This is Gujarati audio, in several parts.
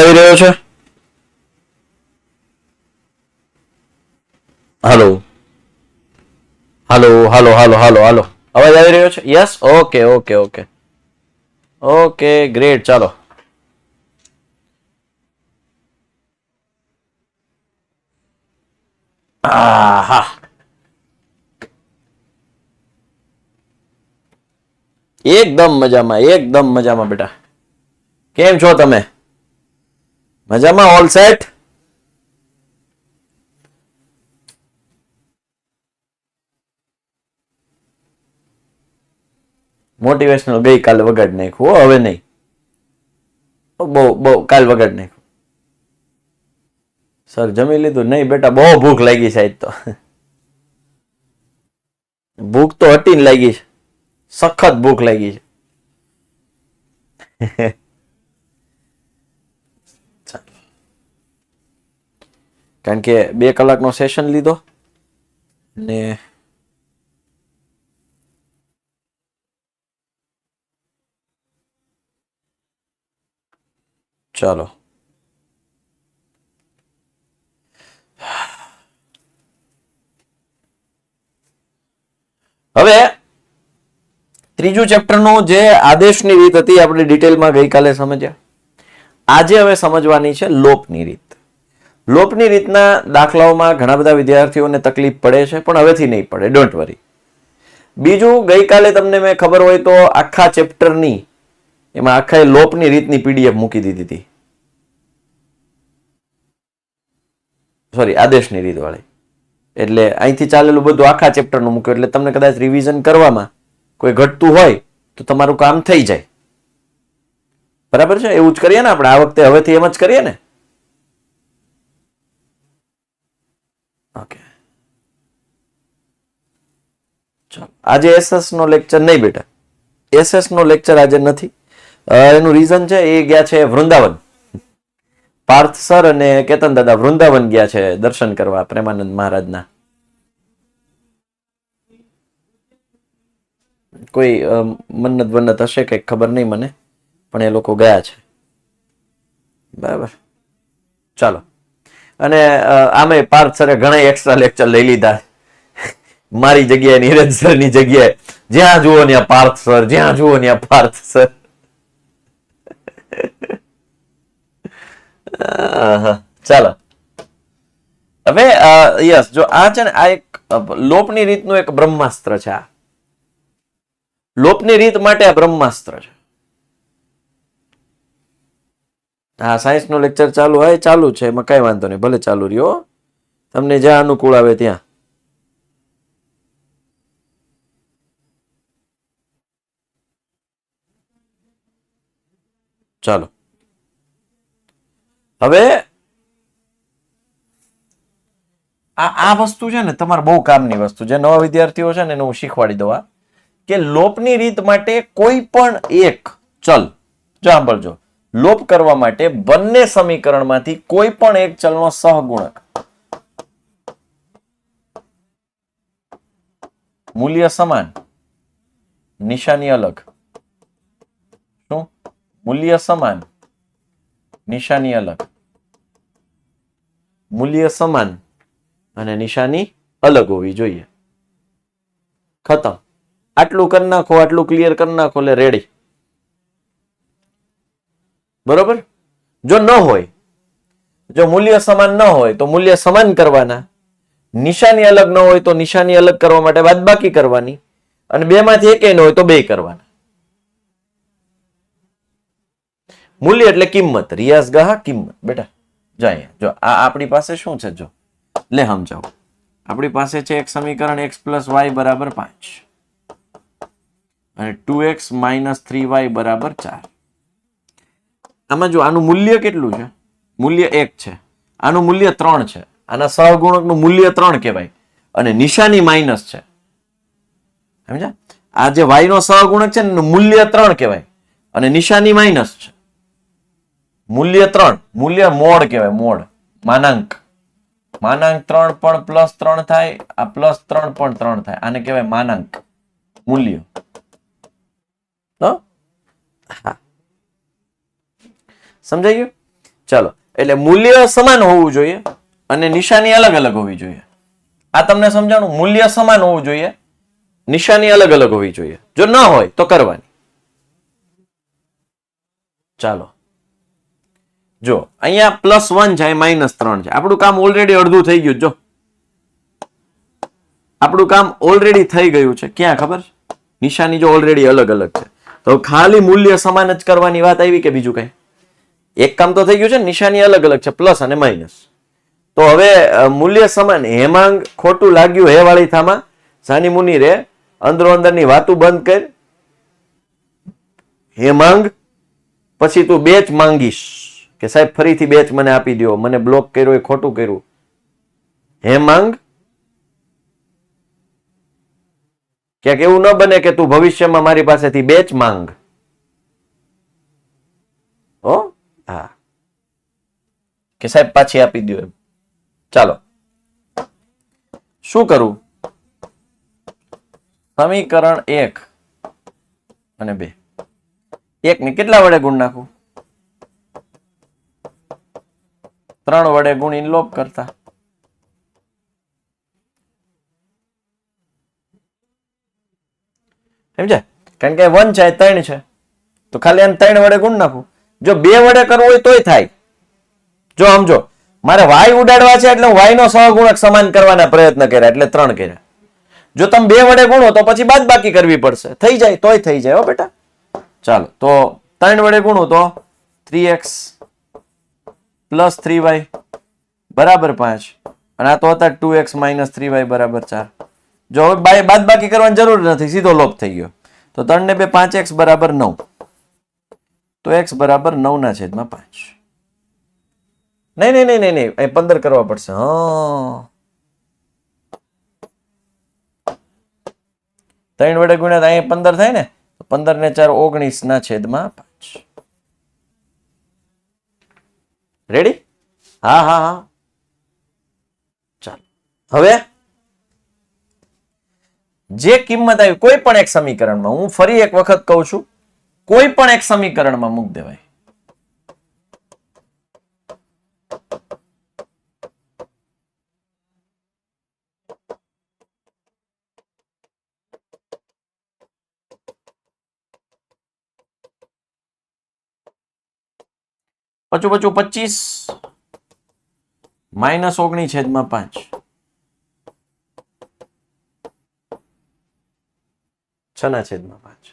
આવી રહ્યો છે? હાલો હાલો હાલો હાલો હાલો હાલો, અવાજ આવી રહ્યો છે? Yes, okay okay okay okay, great. ચાલો, હા, એકદમ મજામાં, એકદમ મજામાં બેટા. કેમ છો તમે? મજામાં? All set? મોટિવેશનલ ગઈકાલે વગાડી નાખ્યું, હવે નહીં. બહુ બહુ કાલ વગાડી નાખ્યું. સર જમી લીધું? નહીં બેટા, બહુ ભૂખ લાગી છે આજ તો. ભૂખ તો હટીને લાગી છે, સખત ભૂખ લાગી છે. કારણ કે 2 કલાકનો સેશન લીધો ને ચાલો, હવે ત્રીજું ચેપ્ટરનું જે આદેશની રીત હતી આપણે ડિટેલમાં ગઈકાલે સમજ્યા. આજે હવે સમજવાની છે લોપની રીત. લોપની રીતના દાખલાઓમાં ઘણા બધા વિદ્યાર્થીઓને તકલીફ પડે છે, પણ હવેથી નહીં પડે, ડોન્ટ વરી. બીજું, ગઈકાલે તમને મેં ખબર હોય તો આખા ચેપ્ટરની એમાં આખા લોપની રીતની પીડીએફ મૂકી દીધી હતી. સોરી, આદેશની રીત વાળી. એટલે અહીંથી ચાલેલું બધું આખા ચેપ્ટરનું મૂક્યું, એટલે તમને કદાચ રિવિઝન કરવામાં કોઈ ઘટતું હોય તો તમારું કામ થઈ જાય. બરાબર છે? એવું જ કરીએ ને આપણે આ વખતે, હવેથી એમ જ કરીએ ને. ઓકે, ચાલો. આજે એસએસ નો લેક્ચર નહીં બેટા, એસએસ નો લેક્ચર આજે નથી. એનું રીઝન છે, એ ગયા છે વૃંદાવન. પાર્થ સર અને કેતન દાદા વૃંદાવન ગયા છે દર્શન કરવા પ્રેમાનંદ મહારાજના. કોઈ મન્નત વન્નત હશે, કઈ ખબર નહીં મને, પણ એ લોકો ગયા છે. બરાબર, ચાલો. અને આમે પાર્થ સરે ઘણા એક્સ્ટ્રા લેક્ચર લઈ લીધા મારી જગ્યાએ, નીરજ સરની જગ્યાએ. જ્યાં જુઓ ત્યાં પાર્થ સર, જ્યાં જુઓ ત્યાં પાર્થ સર. ચાલો, હવે યસ, જો આ છે ને, આ એક લોપની રીતનું એક બ્રહ્માસ્ત્ર છે. આ લોપની રીત માટે આ બ્રહ્માસ્ત્ર છે. હા, સાયન્સ નો લેક્ચર ચાલુ હોય, ચાલુ છે, એમાં કઈ વાંધો નહીં, ભલે ચાલુ રહ્યો, તમને જ્યાં અનુકૂળ આવે ત્યાં. ચાલો, હવે આ વસ્તુ છે ને તમારે બહુ કામની વસ્તુ, જે નવા વિદ્યાર્થીઓ છે ને એને હું શીખવાડી દઉં કે લોપની રીત માટે કોઈ પણ એક ચલ, જો સાંભળજો, લોપ કરવા માટે બંને સમીકરણમાંથી કોઈ પણ એક ચલનો સહગુણક મૂલ્ય સમાન, નિશાની અલગ. શું? મૂલ્ય સમાન, નિશાની અલગ. મૂલ્ય સમાન અને નિશાની અલગ હોવી જોઈએ. ખતમ. આટલું કરી નાખો, આટલું ક્લિયર કરી નાખો, એટલે રેડી. બરોબર? જો ન હોય, જો મૂલ્ય સમાન ન હોય તો મૂલ્ય સમાન કરવાના, નિશાની અલગ ન હોય તો નિશાની અલગ કરવા માટે બાદબાકી કરવાની, અને બે માંથી એક ન હોય તો બે કરવાના. મૂલ્ય એટલે કિંમત, રિયાઝ ગહા કિંમત. બેટા જો અહીંયા, જો આ આપણી પાસે શું છે, જો લે સમજાવો. આપણી પાસે છે એક સમીકરણ x + y = 5 અને 2x - 3y = 4. આમાં જો આનું મૂલ્ય કેટલું છે? મૂલ્ય 1 છે. આનું મૂલ્ય 3 છે. આના સહગુણકનું મૂલ્ય 3 કહેવાય અને નિશાની માઇનસ છે. સમજ્યા? આ જે y નો સહગુણક છે ને, મૂલ્ય 3 કહેવાય અને નિશાની માઇનસ છે. મૂલ્ય 3, મૂલ્ય મોડ કહેવાય, મોડ, માનાંક. માનાંક 3 પણ +3 થાય, આ +3 પણ 3 થાય. આને કહેવાય માનાંક, મૂલ્ય. સમજાઈ ગયું? ચાલો, એટલે મૂલ્ય સમાન હોવું જોઈએ અને નિશાની અલગ અલગ હોવી જોઈએ. આ તમને સમજાણું? મૂલ્ય સમાન હોવું જોઈએ, નિશાની અલગ અલગ હોવી જોઈએ. જો ન હોય તો કરવાની. ચાલો, જો અહીંયા +1 છે, -3 છે. આપણું કામ ઓલરેડી અડધું થઈ ગયું. જો આપણું કામ ઓલરેડી થઈ ગયું છે. ક્યાં ખબર? નિશાની જો ઓલરેડી અલગ અલગ છે તો ખાલી મૂલ્ય સમાન જ કરવાની વાત આવી કે બીજું કઈ? એક કામ તો થઈ ગયું છે, નિશાની અલગ અલગ છે, પ્લસ અને માઇનસ. તો હવે મૂલ્ય સમાન. હેમાંગ ખોટું લાગ્યું હે વાળી થામાં સાની મુની રે, અંદરો અંદરની વાતું બંધ કર. હેમાંગ પછી તું બેચ માંગીશ કે સાહેબ ફરીથી બેચ મને આપી દો, મને બ્લોક કર્યો એ ખોટું કર્યું. હેમાંગ, ક્યાંક એવું ન બને કે તું ભવિષ્યમાં મારી પાસેથી બેચ માંગ. ઓ હા, કે સાહેબ પાછી આપી દો એમ. ચાલો, શું કરું? સમીકરણ 1 અને 2. 1 ને કેટલા વડે ગુણ નાખું? 3 વડે ગુણીને લોપ કરતા. સમજાય? કારણ કે 1 છે, 3 છે, તો ખાલી આને 3 વડે ગુણ નાખું. જો 2 વડે કરવું હોય તોય થાય. જો સમજો, મારે y ઉડાડવા છે એટલે હું y નો સહગુણક સમાન કરવાના પ્રયત્ન કર્યા એટલે 3 કર્યા. જો તમે 2 વડે ગુણો તો પછી બાદબાકી કરવી પડશે. થઈ જાય તોય થઈ જાય હો બેટા. ચાલો, તો 3 વડે ગુણું તો 3x + 3y બરાબર 5 અને આ તો હતા 2x - 3y બરાબર 4. જો હવે બાદબાકી કરવાની જરૂર નથી, સીધો લોપ થઈ ગયો. તો 3 ને 2 5x બરાબર 9. તો x બરાબર 9/5. નહીં નહીં નહીં નહીં, અહીં 15 કરવા પડશે. હા, 3 વડે ગુણ્યા તો અહીં 15 થાય ને. 15 ને 4 19/5. રેડી? હા હા હા. ચાલો, હવે જે કિંમત આવી કોઈ પણ એક સમીકરણમાં, હું ફરી એક વખત કહું છું, કોઈ પણ એક સમીકરણમાં મૂક દેવાય. પચું 25 -19/5 6/5.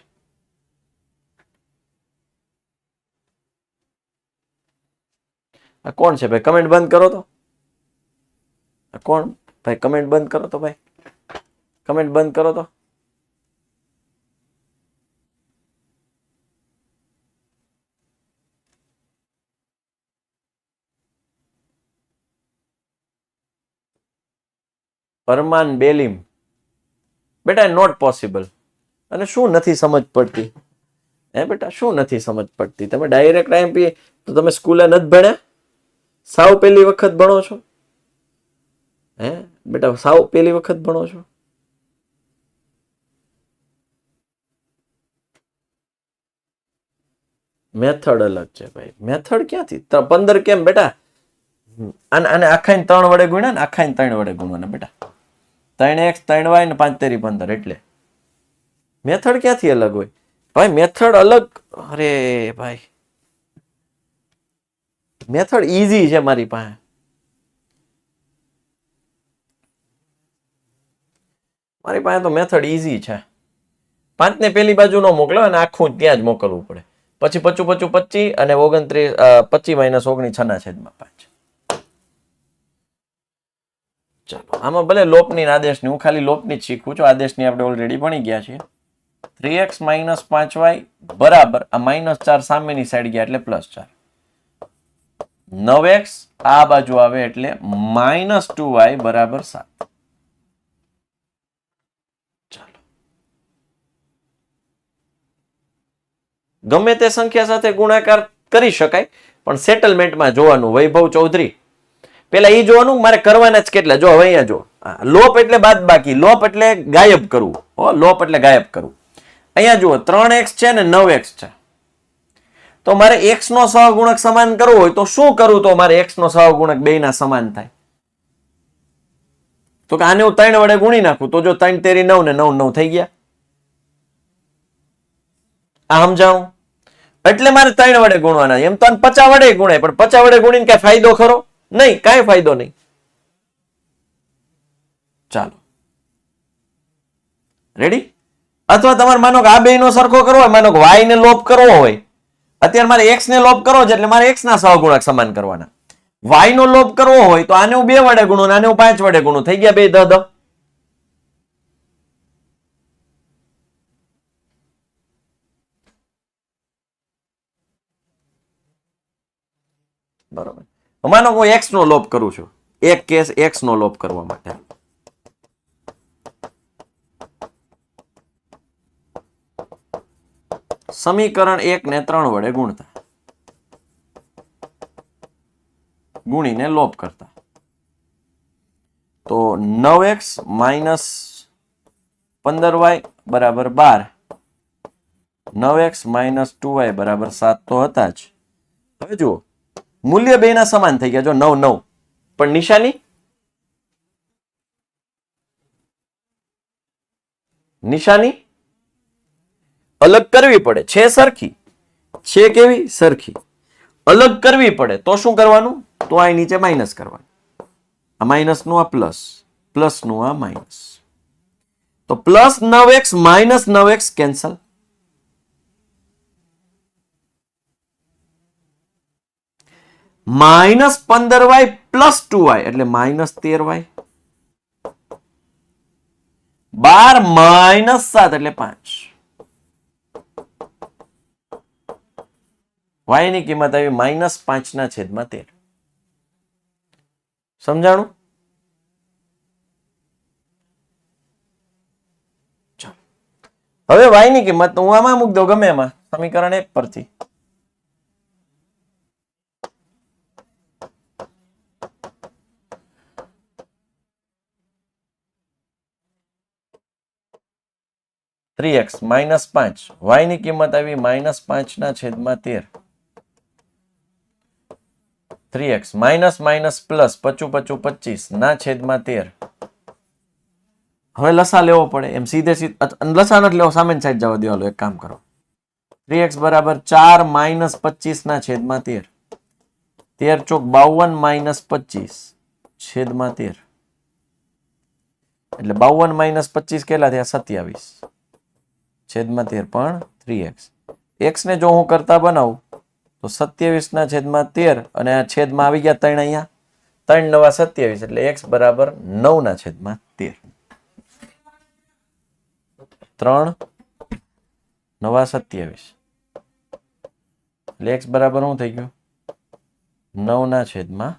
આ કોણ છે ભાઈ? કમેન્ટ બંધ કરો તો. આ કોણ ભાઈ? કમેન્ટ બંધ કરો તો ભાઈ. કમેન્ટ બંધ કરો તો. પરમાન બેલીમ બેટા, નોટ પોસિબલ. અને શું નથી સમજ પડતી? હે બેટા, શું નથી સમજ પડતી? તમે ડાયરેક્ટ આઈએમપી તો તમે સ્કૂલે નથી ભણ્યા? સાવ પહેલી વખત ભણો છો? હે બેટા, સાવ પહેલી વખત ભણો છો? મેથડ અલગ છે ભાઈ. મેથડ ક્યાંથી? 15 કેમ બેટા? અને આખા 3 વડે ગુણ્યા ને, આખા 3 વડે ગુણવાના બેટા. 3x 3y ને 5 તેરી 15 એટલે મેથડ ક્યાંથી અલગ હોય ભાઈ? મેથડ અલગ. અરે ભાઈ, મેથડ ઈઝી છે મારી પાસે. મારી પાસે તો મેથડ ઈઝી છે. 5 ને પેલી બાજુ નો મોકલો અને આખું ત્યાં જ મોકલવું પડે. પછી 25 અને 29 25 - 19 6/5. ચાલો, આમાં ભલે લોપની આદેશની, હું ખાલી લોપની જ શીખું છું. આદેશની આપણે ઓલરેડી ભણી ગયા છીએ. 3x - 5y બરાબર આ -4 સામેની સાઈડ ગયા એટલે +4. 9x આ બાજુ આવે એટલે -2y બરાબર 7. ચાલો, ગમે તે સંખ્યા સાથે ગુણાકાર કરી શકાય, પણ સેટલમેન્ટમાં જોવાનું. વૈભવ ચૌધરી, પેલા એ જોવાનું મારે કરવાના જ કેટલા. જો હવે અહીંયા જો, લોપ એટલે બાદબાકી, લોપ એટલે ગાયબ કરવું. લોપ એટલે ગાયબ કરવું. અહીંયા જુઓ 3x છે ને 9x છે. તો મારે x નો સહગુણક સમાન કરવો હોય તો શું કરવું તો મારે x નો સહગુણક બેયના સમાન થાય? તો કે આને હું 3 વડે ગુણી નાખું તો જો 3 તેરી 9 ને 9 9 થઈ ગયા. આ સમજાવું? એટલે મારે 3 વડે ગુણવાના. એમ તો 50 વડે ગુણાય, પણ 50 વડે ગુણીને કઈ ફાયદો ખરો? નહીં, કાંઈ ફાયદો નહીં. ચાલો રેડી? અથવા તમારે માનો કે આ બેયનો સરખો કરવો હોય, માનો કે y ને લોપ કરવો હોય, અત્યારે મારે x ને લોપ કરવો છે એટલે મારે x ના સહગુણક સમાન કરવાના. y નો લોપ કરવો હોય તો આને હું 2 વડે ગુણું, આને હું 5 વડે ગુણું, થઈ ગયા 2 10 10. બરોબર. માનો હું x નો લોપ કરું છું, એક કેસ x નો લોપ કરવા માટે. સમીકરણ 1 ને 3 વડે ગુણતા, ગુણીને લોપ કરતા, તો 9x માઇનસ 15y બરાબર 12, 9x માઇનસ 2y બરાબર 7 તો હતા જ. હવે જુઓ મૂલ્ય બેના સમાન થઈ ગયા, જો 9 9, પણ નિશાની અલગ કરવી પડે. છે સરખી, છે કેવી? સરખી. અલગ કરવી પડે તો શું કરવાનું? તો આ નીચે માઇનસ કરવાનું. આ માઇનસ નું આ પ્લસ, પ્લસ નું આ માઇનસ. તો plus 9x minus 9x cancel. Minus 15y plus 2y એટલે માઇનસ 13y. 12 માઇનસ 7 એટલે 5. y ની કિંમત આવી માઇનસ 5/13. સમજાણું? હવે y ની કિંમત હું આમાં મૂકી દઉં, ગમે એમાં, સમીકરણ 1 પરથી. x માઇનસ 5, y ની કિંમત આવી minus 5/13. 3x minus minus plus 5 5 25/13. હવે લસા લેવો પડે, એમ સીધે લસા નથી લેવો, સામેની સાઈડ જવા દો. હાલો એક કામ કરો, 3x બરાબર 4 માઇનસ 25/13. 13 ચોક 52 માઇનસ 25/13. એટલે 52 માઇનસ 25 કેટલા થયા? 27/13 પણ 3x. x ને જો હું કરતા બનાવું તો 27/13 અને આ છેદમાં આવી ગયા 3 અહીંયા, 3 નવા 27 એટલે x બરાબર 9/13. 3 નવા 27 એટલે x બરાબર શું થઈ ગયું? 9/13.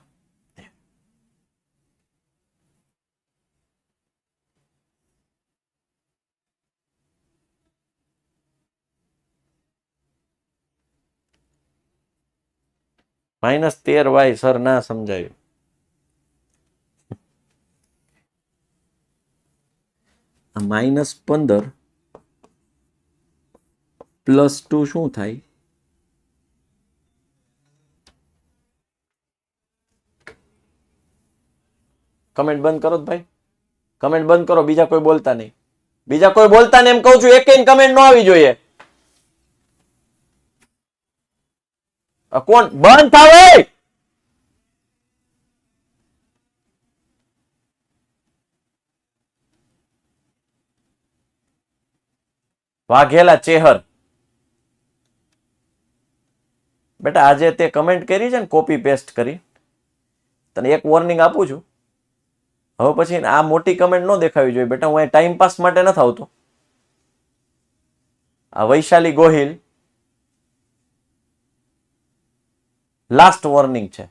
-13y સર ના સમજાયું. -15 +2 શું થાય? કમેન્ટ બંધ કરો ભાઈ, કમેન્ટ બંધ કરો. બીજા કોઈ બોલતા નહીં, બીજા કોઈ બોલતા નહીં એમ કહું છું. એક કમેન્ટ ન આવી જોઈએ. કોણ બંધ થાવે? વાઘેલા ચેહર બેટા, આજે તે કમેન્ટ કરી છે ને કોપી પેસ્ટ કરી, તને એક વોર્નિંગ આપું છું. હવે પછી આ મોટી કમેન્ટ ન દેખાવી જોઈએ બેટા. હું ટાઈમ પાસ માટે નથી આવતો. આ વૈશાલી ગોહિલ લાસ્ટ વોર્નિંગ છે.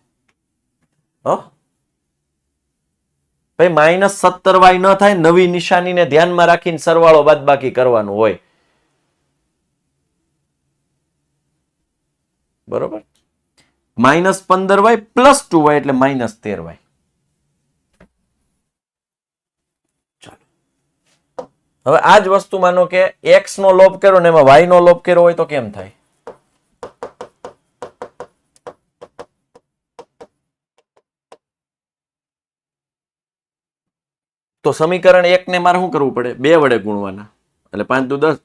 ભાઈ -17y ન થાય, નવી નિશાનીને ધ્યાનમાં રાખીને સરવાળો બાદબાકી કરવાનું હોય. બરોબર? -15y + 2y એટલે -13y. ચાલો હવે આ જ વસ્તુ માનો કે x નો લોપ કર્યો ને એમાં y નો લોપ કર્યો હોય તો કેમ થાય? તો સમીકરણ 1 ને મારે શું કરવું પડે? 2 વડે ગુણવાના. એટલે 5 દુ 10,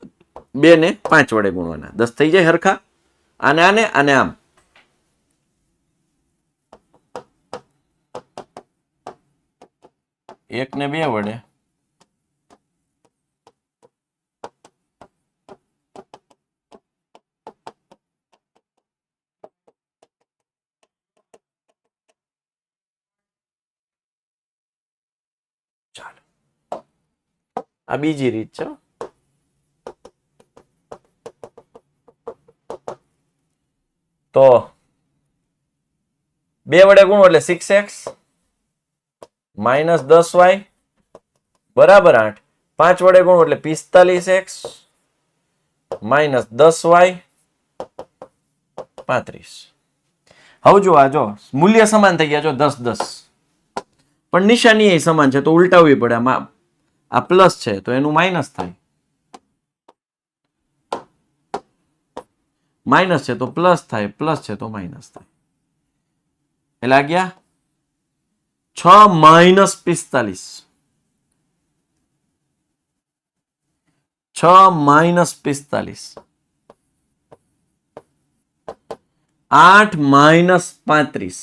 2 ને 5 વડે ગુણવાના. 10 થઈ જાય હરખા. આને આને આને આમ. એક ને 2 વડે ચાલો. આ બીજી રીત છે. તો 2 વડે ગુણો એટલે 6x માઇનસ 10y બરાબર 8. 5 વડે ગુણો એટલે 45x માઇનસ 10y 35. હવે જો આ જો મૂલ્ય સમાન થઈ ગયા. જો 10 10 પણ નિશાની એ સમાન છે તો ઉલટાવવી પડે. આ પ્લસ છે તો એનું માઇનસ થાય, માઇનસ છે તો પ્લસ થાય, પ્લસ છે તો માઇનસ થાય. એટલે આ ગયા 6 માઇનસ 45, 6 માઇનસ 45, 8 માઇનસ 35.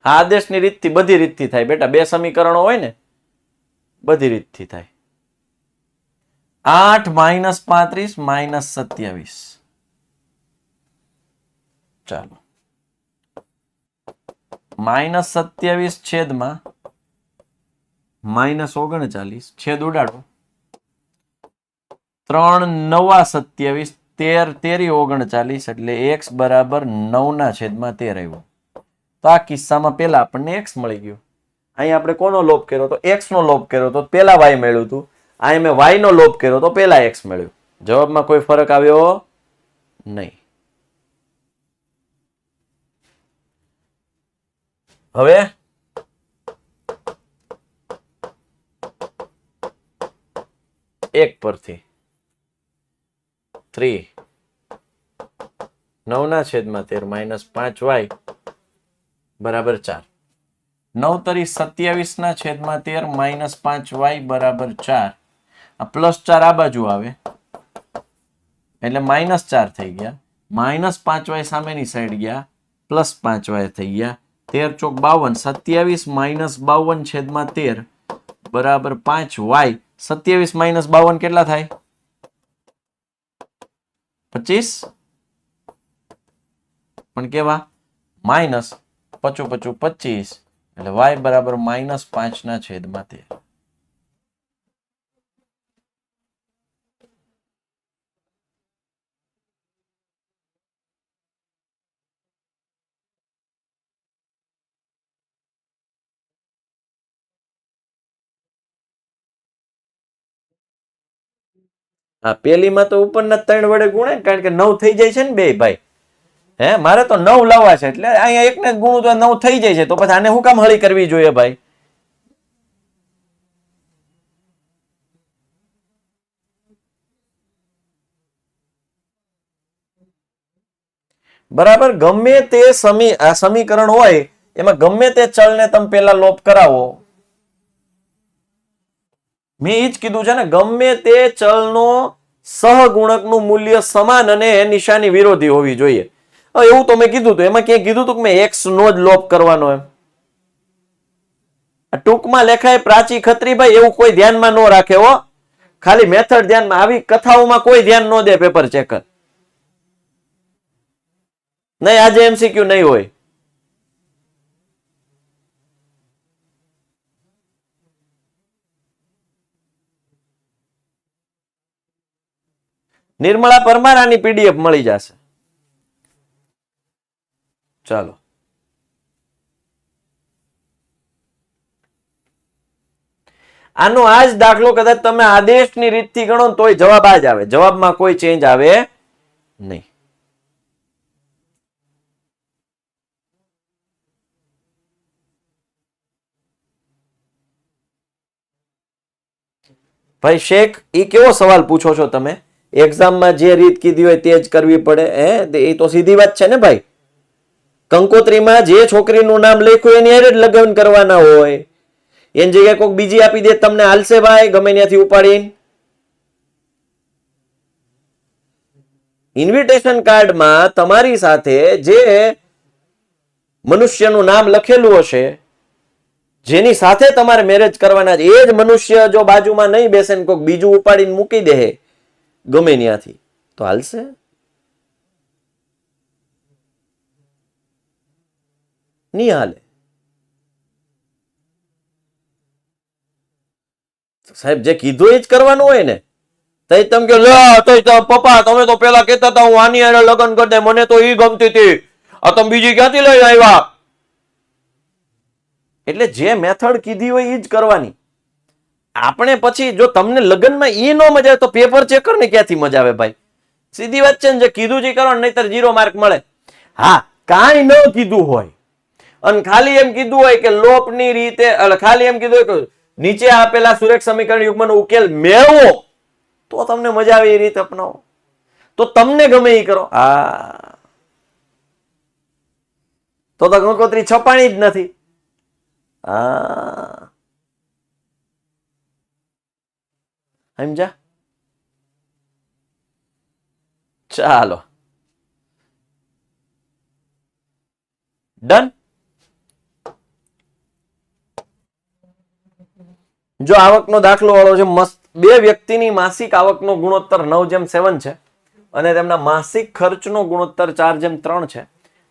આ આદેશની રીતથી બધી રીતથી થાય બેટા. 2 સમીકરણો હોય ને બધી રીતથી થાય. 8 માઇનસ 35 માઇનસ 27. ચાલો, માઇનસ 27 છેદમાં માઇનસ 39 છેદ ઉડાડો. 3 નવા 27, 13 તેરી 39 એટલે x બરાબર 9 ના છેદમાં 13 આવ્યું. તો આ કિસ્સામાં પેલા આપણને x મળી ગયું. અહીં આપણે કોનો લોપ કર્યો? તો x નો લોપ કર્યો તો પેલા y મળ્યું હતું. અહીં મેં y નો લોપ કર્યો તો પેલા x મળ્યું. જવાબમાં કોઈ ફરક આવ્યો નહીં. હવે એક પરથી 3 9 ના છેદમાં 13 માઇનસ 5y બરાબર 4. 9 તરી 27 ના છેદમાં 13 માઇનસ 5y બરાબર 4. આ પ્લસ 4 આ બાજુ આવે એટલે માઇનસ 4 થઈ ગયા. માઇનસ 5y સામેની સાઈડ ગયા, પ્લસ 5y થઈ ગયા. 13 ચોક 52, 27 માઇનસ 52 છેદમાં 13 બરાબર 5y. 27 માઇનસ 52 કેટલા થાય? 25. પણ કેવા? માઇનસ 55 25 એટલે y બરાબર માઇનસ 5 ના છેદમાં 13. હા, પેલીમાં તો ઉપરના 3 વડે ગુણે કારણ કે 9 થઈ જાય છે ને બે ભાઈ. હે, મારે તો 9 લાવવા છે એટલે અહીંયા એકને જ ગુણું તો 9 થઈ જાય છે. તો પછી આને શું કામ હળી કરવી જોઈએ ભાઈ? બરાબર. ગમે તે સમીકરણ હોય એમાં ગમે તે ચલને તમે પેલા લોપ કરાવો. મેં એ જ કીધું છે ને, ગમે તે ચલનો સહગુણકનું મૂલ્ય સમાન અને નિશાની વિરોધી હોવી જોઈએ. એવું તો મેં કીધું હતું. એમાં ક્યાંય કીધું હતું કે મેં x નો જ લોપ કરવાનો એમ? ટૂંકમાં લેખાય પ્રાચી ખત્રીભાઈ, એવું કોઈ ધ્યાનમાં ન રાખે હો. ખાલી મેથડ ધ્યાનમાં. આવી કથાઓમાં કોઈ ધ્યાન ન દે પેપર ચેકર. નહીં, આજે MCQ નહીં હોય. નિર્મળા પરમાર આની PDF મળી જશે. ચાલો, આનો આ જ દાખલો કદાચ તમે આદેશની રીતથી ગણો તોય જવાબ આ જ આવે. જવાબમાં કોઈ ચેન્જ આવે નહીં. ભાઈ શેખ, એ કેવો સવાલ પૂછો છો તમે? એક્ઝામમાં જે રીત કીધી હોય તે જ કરવી પડે. એ તો સીધી વાત છે ને ભાઈ. કંકોત્રીમાં જે છોકરીનું નામ લખ્યું એની હારે જ લગ્ન કરવાના હોય. એની જગ્યાએ કોઈક બીજી આપી દે તમને હાલશે ભાઈ, ગમે ત્યાંથી ઉપાડીને? ઇન્વિટેશન કાર્ડમાં તમારી સાથે જે મનુષ્યનું નામ લખેલું હશે, જેની સાથે તમારે મેરેજ કરવાના છે, એ જ મનુષ્ય જો બાજુમાં નહીં બેસે ને કોઈક બીજું ઉપાડીને મૂકી દે ગમે ત્યાંથી, તો હાલશે? નહીં હાલે. સાહેબ જે કીધું એ જ કરવાનું હોય ને. તઈ તમે કે પપ્પા તમે તો પેલા કહેતા હતા હું આની હારે લગ્ન કરી દે, મને તો ઈ ગમતી હતી, આ તમે બીજી ક્યાંથી લઈ આવ્યા? એટલે જે મેથડ કીધી હોય એ જ કરવાની. આપણે પછી જો તમને લગ્નમાં ઈ ન મજા આવે તો પેપર ચેક કરીને ક્યાંથી મજા આવે ભાઈ? સીધી વાત છે ને, જે કીધું છે કરો, નહીતર 0 માર્ક મળે. હા, કાંઈ ન કીધું હોય અને ખાલી એમ કીધું હોય કે લોપની રીતે, ખાલી એમ કીધું હોય કે નીચે આપેલા સુરેખ સમીકરણ યુગ્મનો ઉકેલ મેળવો, તો તમને મજા આવે એ રીતે અપનાવો, તો તમને ગમે એ કરો. હા, તો કંકોત્રી છપાણી જ નથી. હા, સમજા? ચાલો, ડન. જો આવકનો દાખલો વાળો છે મસ્ત. બે વ્યક્તિની માસિક આવકનો ગુણોત્તર 9:7 છે અને તેમના માસિક ખર્ચનો ગુણોત્તર 4:3 છે.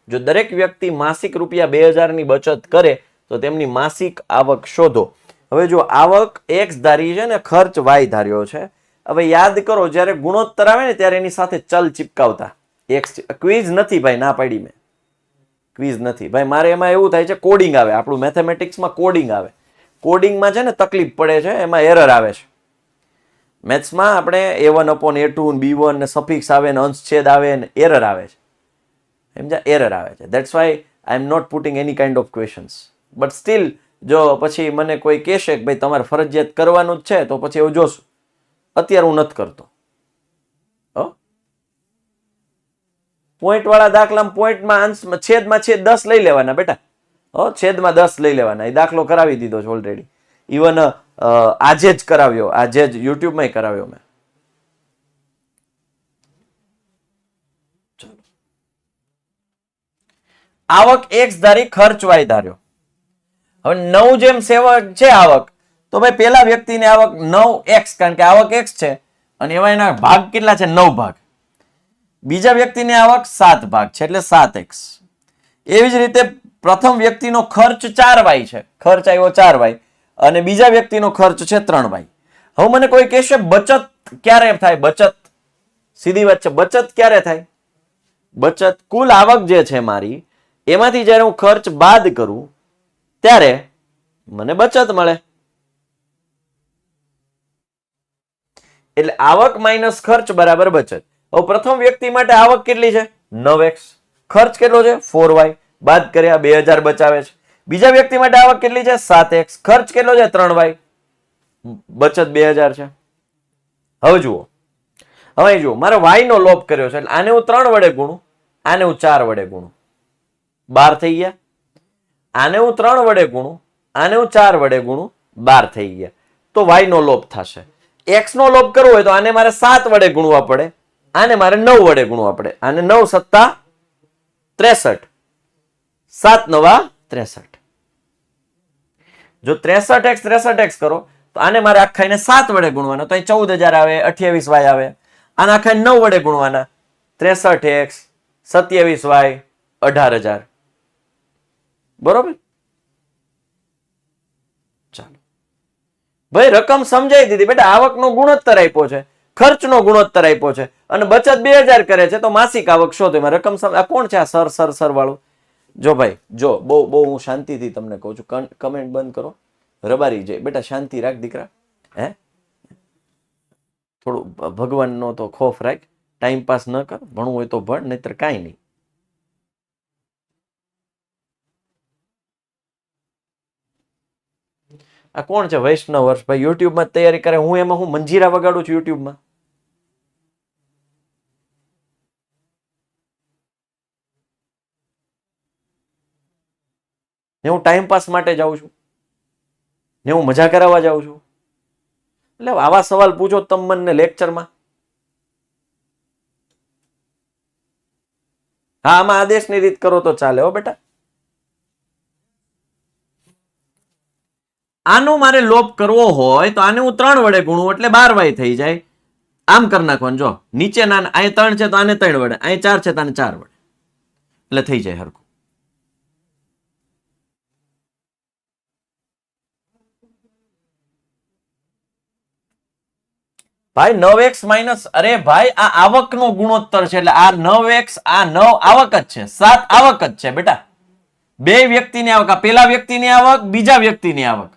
જો દરેક વ્યક્તિ માસિક રૂપિયા 2000 ની બચત કરે તો તેમની માસિક આવક શોધો. હવે જો આવક એક્સ ધારી છે ને ખર્ચ વાય ધાર્યો છે. હવે યાદ કરો, જ્યારે ગુણોત્તર આવે ને ત્યારે એની સાથે ચલ ચિપકાવતા. ક્વિઝ નથી ભાઈ, ના પાડી મેં. ક્વિઝ નથી ભાઈ, મારે એમાં એવું થાય છે કોડિંગ આવે, આપણું મેથેમેટિક્સમાં કોડિંગ આવે. કોડિંગમાં છે ને તકલીફ પડે છે, એમાં એરર આવે છે. મેથ્સમાં આપણે A1/A2 B1 ને સફિક્સ આવે ને અંશ છેદ આવે ને એરર આવે છે. સમજ્યા? એરર આવે છે. That's why I am not putting any kind of questions. But still જો પછી મને કોઈ કહેશે કે ભાઈ તમારે ફરજિયાત કરવાનું જ છે તો પછી એવું જોશું. અત્યારે હું નથી કરતો. પોઈન્ટ વાળા દાખલામાં પોઈન્ટમાં અંશમાં છેદમાં છેદ 10 લઈ લેવાના બેટા. છેદમાં 10 લઈ લેવાના. એ દાખલો કરાવી દીધો છે ઓલરેડી. ઇવન આજે જ કરાવ્યો, આજે જ યુટ્યુબમાં કરાવ્યો મેં. આવક એક્સ ધારી ખર્ચ વાય ધાર્યો. હવે 9:7 છે આવક, તો ભાઈ પેલા વ્યક્તિની આવક 9x, કારણ કે આવક x છે અને એમાં એના ભાગ કેટલા છે? 9 ભાગ. બીજા વ્યક્તિની આવક 7 ભાગ છે એટલે 7x. એવી જ રીતે પ્રથમ વ્યક્તિનો ખર્ચ 4y છે, ખર્ચ આવ્યો 4y, અને બીજા વ્યક્તિનો ખર્ચ છે 3y. હવે મને કોઈ કહેશે બચત ક્યારે થાય? બચત સીધી વાત છે, બચત ક્યારે થાય? બચત કુલ આવક જે છે મારી, એમાંથી જ્યારે હું ખર્ચ બાદ કરું ત્યારે મને બચત મળે. એટલે આવક માઇનસ ખર્ચ બરાબર બચત. હવે પ્રથમ વ્યક્તિ માટે આવક કેટલી છે? 9x. ખર્ચ કેટલો છે? 4y. બાદ કર્યા 2000 બચાવે છે. બીજા વ્યક્તિ માટે આવક કેટલી છે? 7x. ખર્ચ કેટલો છે? 3y. બચત 2000 છે. હવે જુઓ, મારે y નો લોપ કર્યો છે એટલે આને હું 3 વડે ગુણું, આને હું 4 વડે ગુણું, 12 થઈ ગયા. આને હું 3 વડે ગુણું, આને હું 4 વડે ગુણું, 12 થઈ ગયા. તો y નો લોપ થશે. x નો લોપ કરવો હોય તો આને મારે 7 વડે ગુણવા પડે, આને મારે 9 વડે ગુણવા પડે. આને 9 સત્તા 63, 7 નવા 63. જો 63x 63x કરો તો આને મારે આખાઈને 7 વડે ગુણવાના, તો અહીં 14000 આવે, 28y આવે. આને આખાઈને 9 વડે ગુણવાના, 63x 27y 18000. બરોબર? ચાલો ભાઈ, રકમ સમજાઈ દીધી બેટા. આવકનો ગુણોત્તર આપ્યો છે, ખર્ચનો ગુણોત્તર આપ્યો છે અને બચત 2000 કરે છે, તો માસિક આવક શોધો. એમાં રકમ આ કોણ છે? આ સર વાળું. જો ભાઈ, જો બહુ હું શાંતિથી તમને કહું છું, કમેન્ટ બંધ કરો. રબારી જાય બેટા, શાંતિ રાખ દીકરા. થોડું ભગવાનનો તો ખોફ રાખ, ટાઈમ પાસ ન કર. ભણવું હોય તો ભણ, નહીતર કાંઈ નહીં. આ કોણ છે? વૈષ્ણવ વર્ષ ભાઈ યુટ્યુબમાં તૈયારી કરે. હું એમાં હું મંજીરા વગાડું છું યુટ્યુબમાં? ને હું ટાઈમ પાસ માટે જાઉં છું, ને હું મજા કરાવવા જાઉં છું? એટલે આવા સવાલ પૂછો તમે મને લેક્ચરમાં. હા, આમાં આદેશની રીત કરો તો ચાલે હો બેટા. આનો મારે લોપ કરવો હોય તો આને હું 3 વડે ગુણું એટલે 12y થઈ જાય. આમ કરી નાખવાનું. જો નીચે ના અહીં 3 છે તો આને 3 વડે, અહીં 4 છે તો આને 4 વડે, એટલે થઈ જાય હરખું. ભાઈ 9x માઇનસ, અરે ભાઈ આ આવકનો ગુણોત્તર છે એટલે આ 9x, આ 9 આવક જ છે, 7 આવક જ છે બેટા. બે વ્યક્તિની આવક, આ પેલા વ્યક્તિની આવક, બીજા વ્યક્તિની આવક,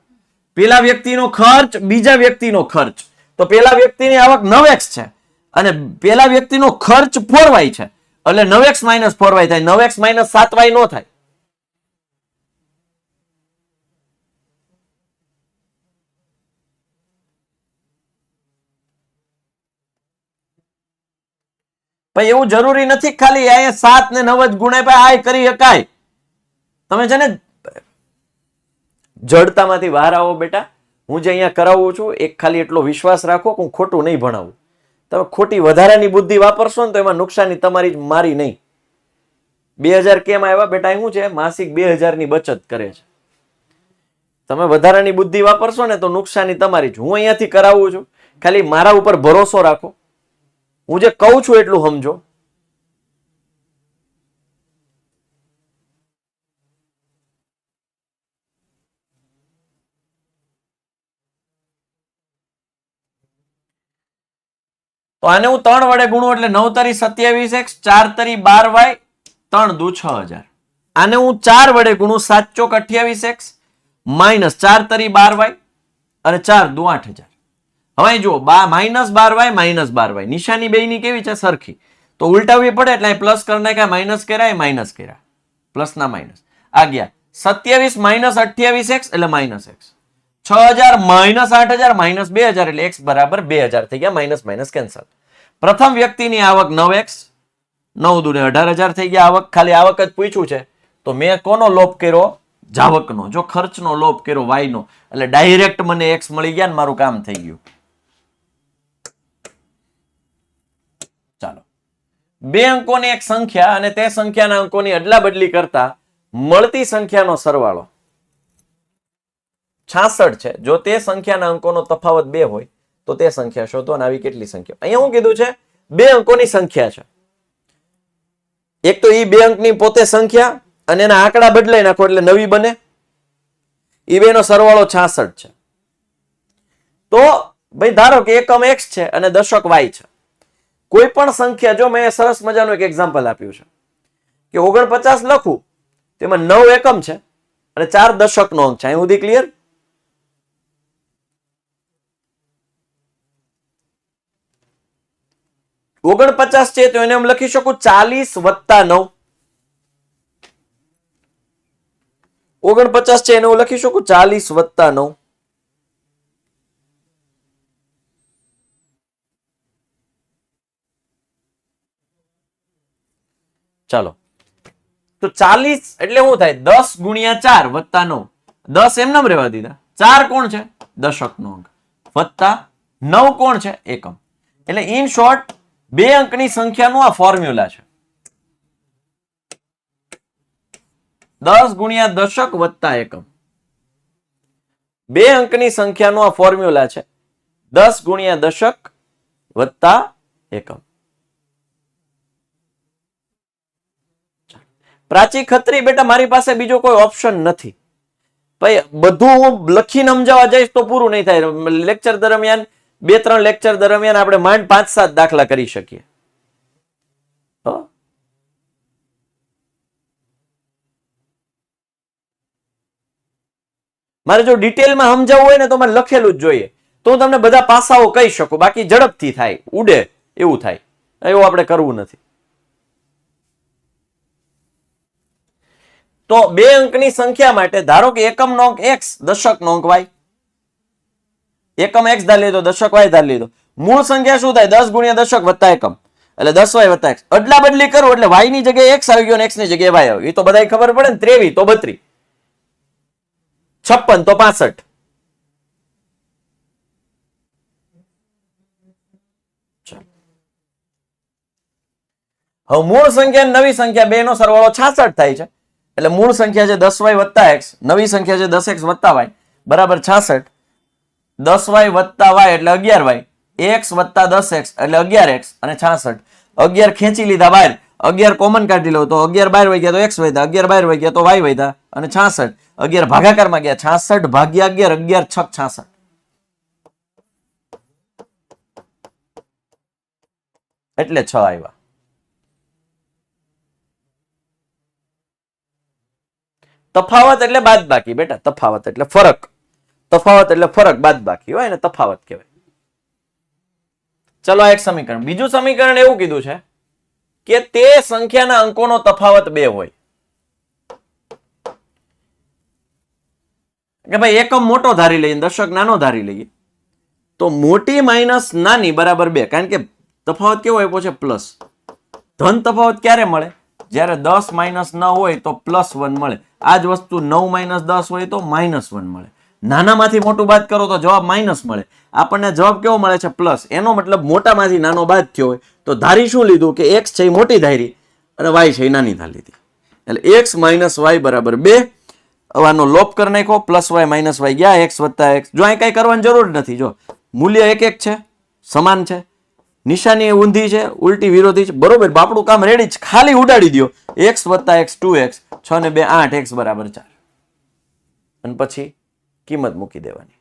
પેલા વ્યક્તિનો ખર્ચ, બીજા વ્યક્તિનો ખર્ચ. તો પેલા વ્યક્તિની આવક 9x છે અને પેલા વ્યક્તિનો ખર્ચ 4y છે, એટલે 9x માઇનસ 4y થાય. 9x માઇનસ 7y નો થાય. ભાઈ એવું જરૂરી નથી ખાલી અહીંયા 7 ને 9 જ ગુણાય, ભાઈ આ કરી શકાય. તમે છે ને જડતામાંથી બહાર આવો બેટા. હું જે અહીંયા કરાવું છું એક ખાલી એટલો વિશ્વાસ રાખો કે હું ખોટું નહીં ભણાવું. તમે ખોટી વધારાની બુદ્ધિ વાપરશો ને તો એમાં નુકસાની તમારી મારી નહીં. 2000 કેમ આવ્યા બેટા? શું છે, માસિક 2000 ની બચત કરે છે. તમે વધારાની બુદ્ધિ વાપરશો ને તો નુકસાની તમારી જ. હું અહીંયાથી કરાવું છું, ખાલી મારા ઉપર ભરોસો રાખો. હું જે કહું છું એટલું સમજો. તો આને હું 3 વડે ગુણું એટલે 9 તરી 27x, 4 તરી 12y, 3 દુ 6000. આને હું 4 વડે ગુણું 7 ચોક 28x માઇનસ 4 તરી 12y અને 4 દુ 8000. હવે જુઓ માઇનસ 12y નિશાની બેયની કેવી છે? સરખી. તો ઉલટાવવી પડે એટલે પ્લસ કરી નાખ્યા, માઇનસ કર્યા, માઇનસ કર્યા, પ્લસ ના માઇનસ આ ગયા. 27 માઇનસ 28x એટલે માઇનસ x, 6000 માઇનસ 8000 માઇનસ 2000 એટલે x બરાબર 2000 થઈ ગયા. Minus minus cancel. પ્રથમ વ્યક્તિની આવક 9x, 9 દુ 18000 થઈ ગયા આવક. ખાલી આવક જ પૂછ્યું છે તો મેં કોનો લોપ કર્યો? જાવકનો. જો ખર્ચનો લોપ કર્યો y નો એટલે ડાયરેક્ટ મને x મળી ગયા ને મારું કામ થઈ ગયું. ચાલો, બે અંકોની એક સંખ્યા અને તે સંખ્યાના અંકોની અદલા બદલી કરતા મળતી સંખ્યાનો સરવાળો 66 છે. જો તે સંખ્યાના અંકોનો તફાવત 2 હોય તો તે સંખ્યા શોધો. અને આવી કેટલી સંખ્યા? અહીંયા હું કીધું છે બે અંકોની સંખ્યા છે. એક તો એ બે અંકની પોતે સંખ્યા અને એના આંકડા બદલાઈ નાખો એટલે નવી બને. એ બેનો સરવાળો 66 છે. તો ભાઈ ધારો કે એકમ x છે અને દશક y છે. કોઈ પણ સંખ્યા, જો મેં સરસ મજાનું એક એક્ઝામ્પલ આપ્યું છે કે 49 લખું તેમાં 9 એકમ છે અને 4 દશકનો અંક છે. અહીં સુધી ક્લિયર? ઓગણપચાસ છે તો એને હું લખી શકું 40 વત્તા 9. 49 છે એને હું લખી શકું 40 વત્તા 9. ચાલો, તો 40 એટલે શું થાય? 10 ગુણ્યા 4 વત્તા 9. 10 એમ નામ રહેવા દીધા. 4 કોણ છે? દશકનો અંક. વત્તા 9 કોણ છે? એકમ. એટલે ઇન શોર્ટ બે અંકની સંખ્યાનું આ ફોર્મ્યુલા છે. 10 ગુણ્યા દશક વત્તા એકમ. બે અંકની સંખ્યાનું આ ફોર્મ્યુલા છે. 10 ગુણ્યા દશક વત્તા એકમ. પ્રાચી ખત્રી બેટા મારી પાસે બીજો કોઈ ઓપ્શન નથી. ભાઈ બધું હું લખીને સમજાવવા જઈશ તો પૂરું નહીં થાય. લેક્ચર દરમિયાન 2-3 લેક્ચર દરમિયાન આપણે માંડ 5-7 દાખલા કરી શકીએ. મારે જો ડિટેલમાં સમજાવવું હોય ને તો મારે લખેલું જ જોઈએ, તો હું તમને બધા પાસાઓ કહી શકું. બાકી ઝડપથી થાય, ઉડે એવું થાય, એવું આપણે કરવું નથી. તો બે અંકની સંખ્યા માટે ધારો કે એકમનો અંક x, દશકનો અંક y. એકમ x ધારી લીધો, દશક y ધારી લીધો. મૂળ સંખ્યા શું થાય? 10 ગુણ્યા દશક વત્તા એકમ એટલે 10y વત્તા x. અદલા બદલી કરું એટલે y ની જગ્યાએ x આવી ગયો અને x ની જગ્યાએ y આવી ગયો. એ તો બધાય ખબર પડે ને. 23 તો 32. 56 તો 65. હવે મૂળ સંખ્યા નવી સંખ્યા બે નો સરવાળો 66 થાય છે. એટલે મૂળ સંખ્યા છે 10y વત્તા x, નવી સંખ્યા છે 10x વત્તા y બરાબર 66. 10y વત્તા y એટલે 11y, x વત્તા 10x એટલે 11x અને 66. 11 ખેંચી લીધા બહાર, 11 કોમન કાઢી લો તો 11 બહાર વહી ગયા તો x વધ્યા, 11 બહાર વહી ગયા તો y વધ્યા અને 66. 11 ભાગાકારમાં ગયા, 66 ભાગ્યા 11, 11 છક 66. એટલે 6 આવ્યા. તફાવત એટલે બાદ બાકી બેટા, તફાવત એટલે ફરક. તફાવત એટલે ફરક, બાદ બાકી હોય ને તફાવત કહેવાય. ચલો એક સમીકરણ. બીજું સમીકરણ એવું કીધું છે કે તે સંખ્યાના અંકોનો તફાવત 2 હોય. કે ભાઈ એકમ મોટો ધારી લઈએ, દશક નાનો ધારી લઈએ, તો મોટી માઇનસ નાની બરાબર 2. કારણ કે તફાવત કેવો આપ્યો છે? પ્લસ. ધન તફાવત ક્યારે મળે? જ્યારે 10 માઇનસ 9 હોય તો +1 મળે. આ જ વસ્તુ 9 માઇનસ 10 હોય તો -1 મળે. નાનામાંથી મોટું બાદ કરો તો જવાબ માઇનસ મળે. આપણને જવાબ કેવો મળે છે? પ્લસ. એનો મતલબ મોટામાંથી નાનો બાદ થયો હોય તો ધારી શું લીધું કે x છે એ મોટી ધારી અને y છે એ નાની ધારી લીધી. એટલે x માઇનસ y બરાબર 2. હવે આનો લોપ કરી નાખો, +y માઇનસ y ગયા, x વત્તા x. જો અહીં કઈ કરવાની જરૂર નથી. જો મૂલ્ય એક એક છે, સમાન છે, નિશાની ઊંધી છે, ઉલટી વિરોધી છે, બરોબર. બાપડું કામ રેડી છે, ખાલી ઉડાડી દો. x વત્તા x 2x, 6 ને 2 8, x બરાબર 4. અને પછી કિંમત મૂકી દેવાની.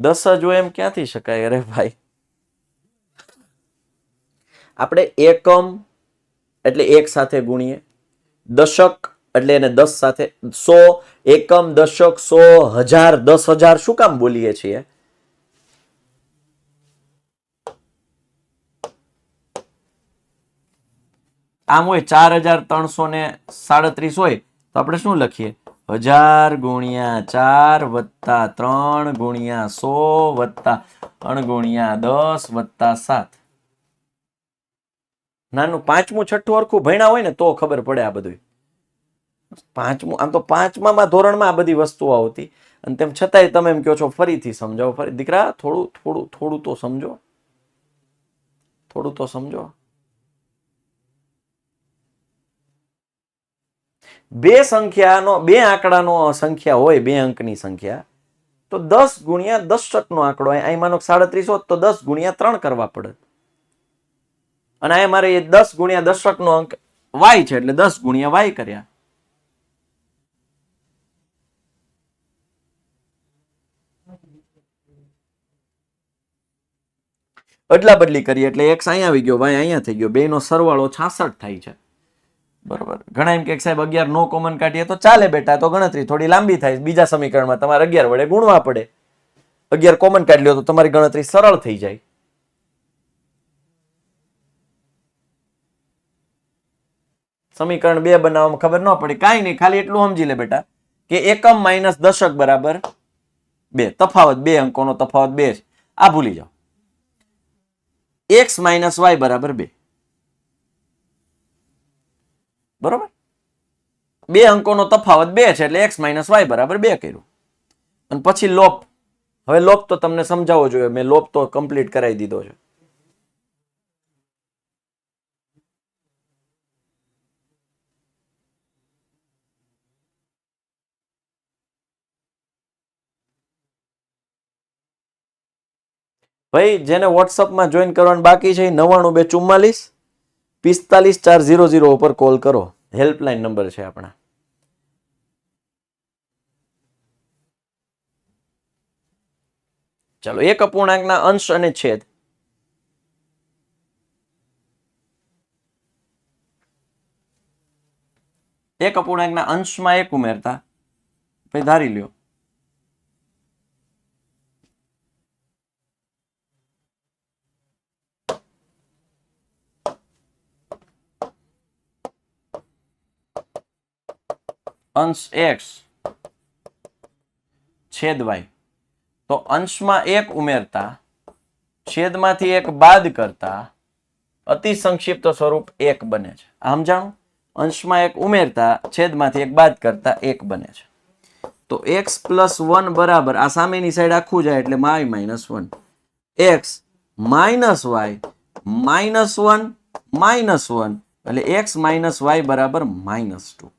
દસ જ હોય એમ ક્યાંથી શકાય? અરે ભાઈ, આપણે એકમ એટલે 1 સાથે ગુણીએ, દશક એટલે એને 10 સાથે, 100 એકમ, દશક, 100, 1000, 10,000 શું કામ બોલીએ છીએ? આમ હોય 4337 હોય તો આપણે શું લખીએ? 1000 ગુણ્યા 4 વત્તા 3 ગુણ્યા 100 વત્તા 3 ગુણ્યા 10 વત્તા 7. નાનું પાંચમું છઠ્ઠું હરખું ભણ્યા હોય ને તો ખબર પડે આ બધું. પાંચમું, આમ તો પાંચમા ધોરણમાં આ બધી વસ્તુઓ આવતી, અને તેમ છતાંય તમે એમ કહો છો ફરીથી સમજાવો. ફરી દીકરા થોડું તો સમજો, થોડું તો સમજો. બે આંકડાનો સંખ્યા હોય, 2 અંકની સંખ્યા, તો 10 ગુણ્યા દશકનો આંકડો. અહીં માનો 37 હોત તો 10 ગુણ્યા 3 કરવા પડે. અને આ મારે 10 ગુણ્યા દશકનો અંક y છે એટલે 10 ગુણ્યા y કર્યા. અદલા બદલી કરીએ એટલે x અહીંયા આવી ગયો, y અહીંયા થઈ ગયો. બેનો સરવાળો 66 થાય છે. બરોબર. ઘણા એમ કે સાહેબ 11 નો કોમન કાઢીએ તો ચાલે બેટા, તો ગણતરી થોડી લાંબી થાય. બીજા સમીકરણમાં તમારે 11 વડે ગુણવા પડે. 11 કોમન કાઢી લ્યો તો તમારી ગણતરી સરળ થઈ જાય. સમીકરણ 2 બનાવવામાં ખબર ન પડે, કાંઈ નહીં, ખાલી એટલું સમજી લે બેટા કે એકમ માઇનસ દશક બરાબર 2. તફાવત 2 અંકોનો તફાવત 2 છે. આ ભૂલી જાઓ. x માઇનસ y બરાબર 2. બરોબર. 2 અંકોનો તફાવત 2 છે એટલે x માઇનસ y બરાબર 2 કર્યું. અને પછી લોપ. હવે લોપ તો તમને સમજાવવો જોઈએ, મેં લોપ તો કમ્પ્લીટ કરાવી દીધો છે. ભાઈ જેને વોટ્સઅપમાં જોઈન કરવાનું બાકી છે 99 244 45 400 ઉપર કોલ કરો. હેલ્પલાઇન નંબર છે આપણા. ચલો, એક અપૂર્ણાંકના અંશ અને છેદ. એક અપૂર્ણાંકના અંશમાં 1 ઉમેરતા પછી ધારી લ્યો અંશ x છેદ y, તો અંશમાં 1 ઉમેરતા છેદમાંથી 1 બાદ કરતા અતિ સંક્ષિપ્ત સ્વરૂપ 1 બને છે. સમજાણું? અંશમાં 1 ઉમેરતા છેદમાંથી 1 બાદ કરતા 1 બને છે. તો x પ્લસ 1 બરાબર આ સામેની સાઈડ આખું જાય એટલે y minus 1, x minus y minus 1 minus 1 એટલે x માઇનસ y બરાબર માઇનસ 2.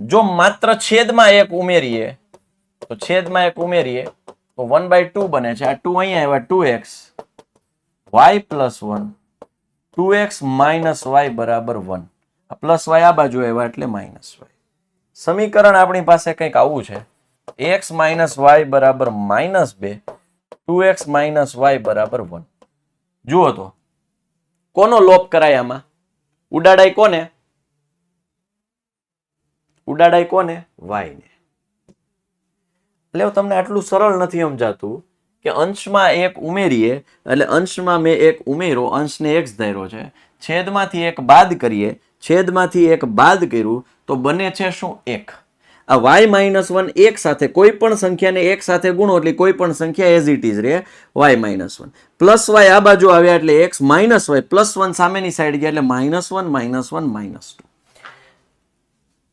જો માત્ર છેદમાં 1 ઉમેરીએ તો છેદમાં 1 ઉમેરીએ તો 1/2 બને છે. આ 2 અહીંયા આવ્યા 2x y plus 1 2x minus y બરાબર 1. આ પ્લસ y આ બાજુ આવ્યા એટલે માઇનસ y. સમીકરણ આપણી પાસે કંઈક આવું છે. x માઇનસ y બરાબર માઇનસ 2 2x માઇનસ y બરાબર 1. જુઓ તો કોનો લોપ કરાય આમાં? ઉડાડાય કોને? ઉડાડાય કોને? y ને. એટલે તમને આટલું સરળ નથી સમજાતું કે અંશમાં 1 ઉમેરીએ એટલે અંશમાં મેં 1 ઉમેરો, અંશને x ધાર્યો છે, છેદમાંથી 1 બાદ કરીએ, છેદમાંથી 1 બાદ કર્યું તો બને છે શું? 1. આ y માઇનસ 1 1 સાથે કોઈ પણ સંખ્યાને 1 સાથે ગુણો એટલે કોઈ પણ સંખ્યા એઝ ઇટ ઇઝ રહે y માઇનસ 1 પ્લસ y આ બાજુ આવ્યા એટલે x માઇનસ y પ્લસ 1 સામેની સાઈડ ગયા એટલે માઇનસ 1 માઇનસ 1 માઇનસ 2.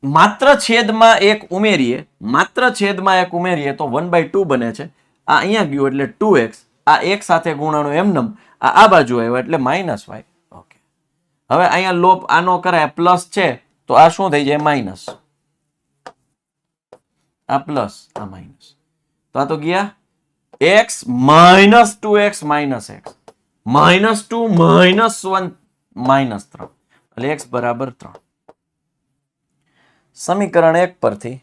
માત્ર છેદમાં 1 ઉમેરીએ, માત્ર છેદમાં 1 ઉમેરીએ તો 1/2 બને છે. આ અહીંયા ગયું એટલે 2x, આ 1 સાથે ગુણાનો એમનેમ આ બાજુ આવ્યો એટલે માઇનસ y. ઓકે, હવે અહીંયા લોપ આનો કરાય, પ્લસ છે તો આ શું થઈ જાય? માઇનસ. આ પ્લસ આ માઇનસ, તો આ તો ગયા x minus 2x minus x minus 2 minus 1 minus 3 એટલે x બરાબર 3. સમીકરણ 1 પરથી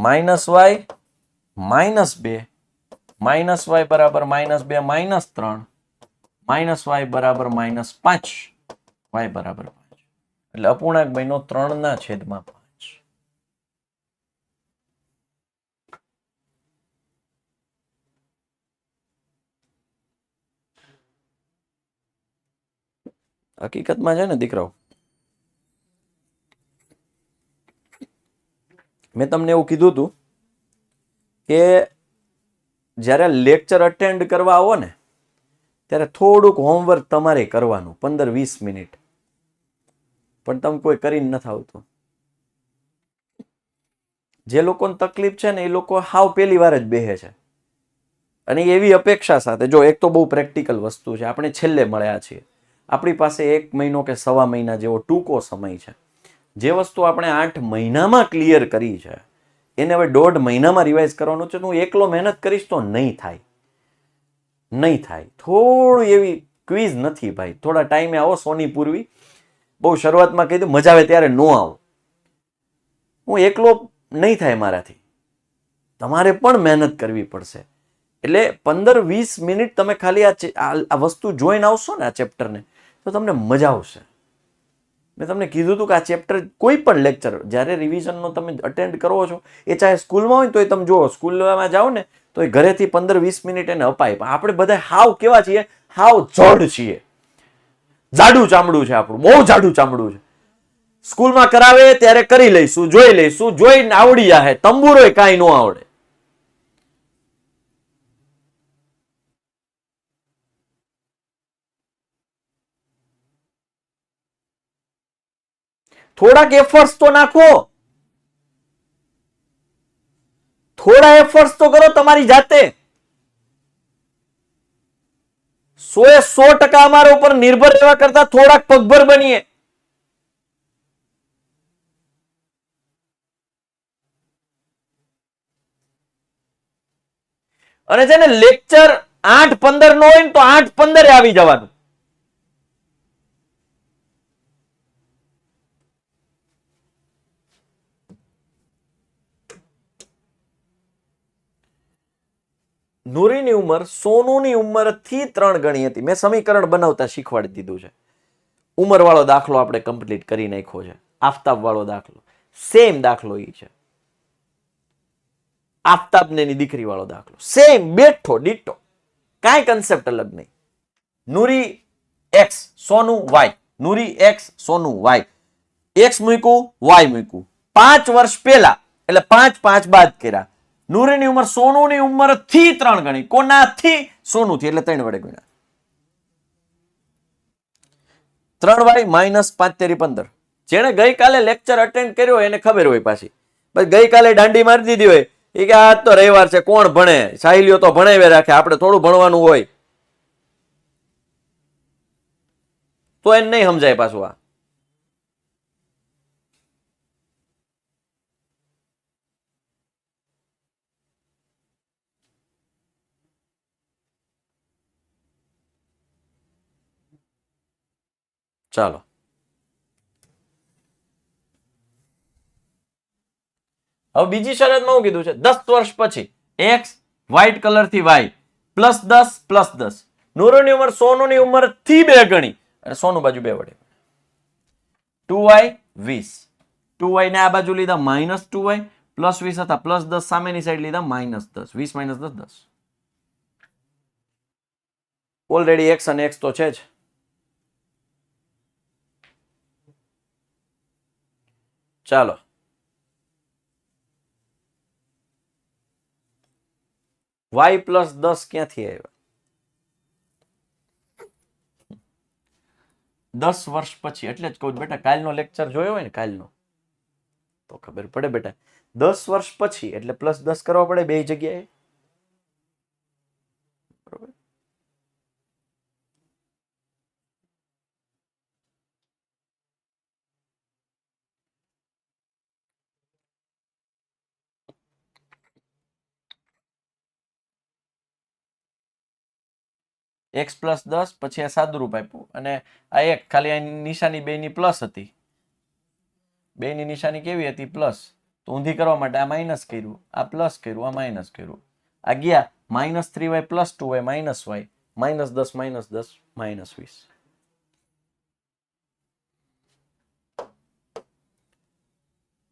minus y minus 2 minus y બરાબર માઇનસ 2 માઇનસ 3 માઇનસ y બરાબર માઇનસ 5 y બરાબર 5 એટલે અપૂર્ણાંક બન્યો 3/5. હકીકતમાં છે ને દીકરાઓ, મેં તમને એવું કીધું હતું કે જ્યારે લેક્ચર અટેન્ડ કરવા આવો ને ત્યારે થોડુંક હોમવર્ક તમારે કરવાનું 15-20 મિનિટ, પણ તમે કોઈ કરીને નથી આવતું. જે લોકોને તકલીફ છે ને એ લોકો હાવ પહેલી વાર જ બેહે છે, અને એવી અપેક્ષા સાથે, જો એક તો બહુ પ્રેક્ટિકલ વસ્તુ છે, આપણે છેલ્લે મળ્યા છીએ, આપણી પાસે 1 મહિનો કે સવા મહિના જેવો ટૂંકો સમય છે. જે વસ્તુ આપણે 8 મહિનામાં ક્લિયર કરી છે એને હવે 1.5 મહિનામાં રિવાઇઝ કરવાનું છે. હું એકલો મહેનત કરીશ તો નહીં થાય. થોડું એવી ક્વિઝ નથી ભાઈ, થોડા ટાઈમે આવો સોની પૂર્વી. બહુ શરૂઆતમાં કીધું મજા આવે ત્યારે નો આવો. હું એકલો નહીં થાય મારાથી, તમારે પણ મહેનત કરવી પડશે. એટલે 15-20 મિનિટ તમે ખાલી આ વસ્તુ જોઈને આવશો ને આ ચેપ્ટરને તો તમને મજા આવશે. મેં તમને કીધું હતું કે આ ચેપ્ટર કોઈ પણ લેક્ચર જ્યારે રિવિઝનનો તમે અટેન્ડ કરો છો, એ ચાહે સ્કૂલમાં હોય તો તમે જુઓ, સ્કૂલમાં જાઓ ને તો એ ઘરેથી 15-20 મિનિટ એને અપાય. પણ આપણે બધા હાવ કેવા છીએ? હાવ જડ છીએ. જાડું ચામડું છે આપણું, બહુ જાડું ચામડું છે. સ્કૂલમાં કરાવે ત્યારે કરી લઈશું, જોઈ લઈશું, જોઈને આવડી જાય, તંબુરોય કાંઈ ન આવડે. થોડાક એફર્ટ્સ તો નાખો, થોડા એફર્ટ્સ તો કરો તમારી જાતે. 100% અમારા ઉપર નિર્ભર રહેવા કરતા થોડાક પગભર બનીએ. અને છે ને લેક્ચર 8-15 નો હોય ને તો 8-15 આવી જવાનું. નૂરીની ઉંમર સોનુની ઉંમરથી 3 ગણી હતી. મેં સમીકરણ બનાવતા શીખવાડી દીધું છે. ઉંમર વાળો દાખલો આપણે કમ્પ્લીટ કરી નાખ્યો છે. આફતાબ વાળો દાખલો, સેમ દાખલો ઈ છે. આફતાબ ને એની દીકરી વાળો દાખલો, સેમ બેઠો ડીટો, કાંઈ કન્સેપ્ટ અલગ નહીં. નૂરી એક્સ સોનું વાય, નૂરી એક્સ સોનું વાય, એક્સ મૂક્યું વાય મૂક્યું 5 વર્ષ પહેલા, એટલે 5 5 બાદ કર્યા. નૂરીની ઉંમર સોનુની ઉંમર થી 3 ગણી. કોનાથી? સોનુથી, એટલે 3 વડે ગુણ્યા. 3y માઇનસ 5 તેરી 15. જેને ગઈકાલે લેક્ચર અટેન્ડ કર્યો હોય એને ખબર હોય પાછી. બસ ગઈકાલે દાંડી મારી દીધી હોય એ કે આજ તો રવિવાર છે, કોણ ભણે, સાહેલીઓ તો ભણાવે રાખે, આપણે થોડું ભણવાનું હોય, તો એને નહીં સમજાય પાછું. આ ચાલો હવે બીજી શરતમાં શું કીધું છે? 10 વર્ષ પછી એક્સ વ્હાઇટ કલર થી વાય +10 નૂરોની ઉંમર સોનુની ઉંમર થી 2 ગણી, અને સોનું બાજુ 2 વડે 2y 20, 2y ને આ બાજુ લીધા -2y, +20 હતા +10 સામેની સાઈડ લીધા -10, 20 - 10 10. ઓલરેડી x અને x તો છે જ. ચાલો y +10 ક્યાંથી આવ્યા? 10 વર્ષ પછી, એટલે જ કહું બેટા કાલનો લેક્ચર જોયો હોય ને કાલનો તો ખબર પડે બેટા. 10 વર્ષ પછી એટલે +10 કરવા પડે બે જગ્યાએ, બરોબર? x +10 પછી આ સાદુરૂપ આપ્યું, અને આ એક ખાલી આ નિશાની બેની પ્લસ હતી, બેની નિશાની કેવી હતી? પ્લસ. તો ઊંધી કરવા માટે આ માઇનસ કર્યું, આ પ્લસ કર્યું, આ માઇનસ કર્યું, આ ગયા -3y +2y -y, -10 -20.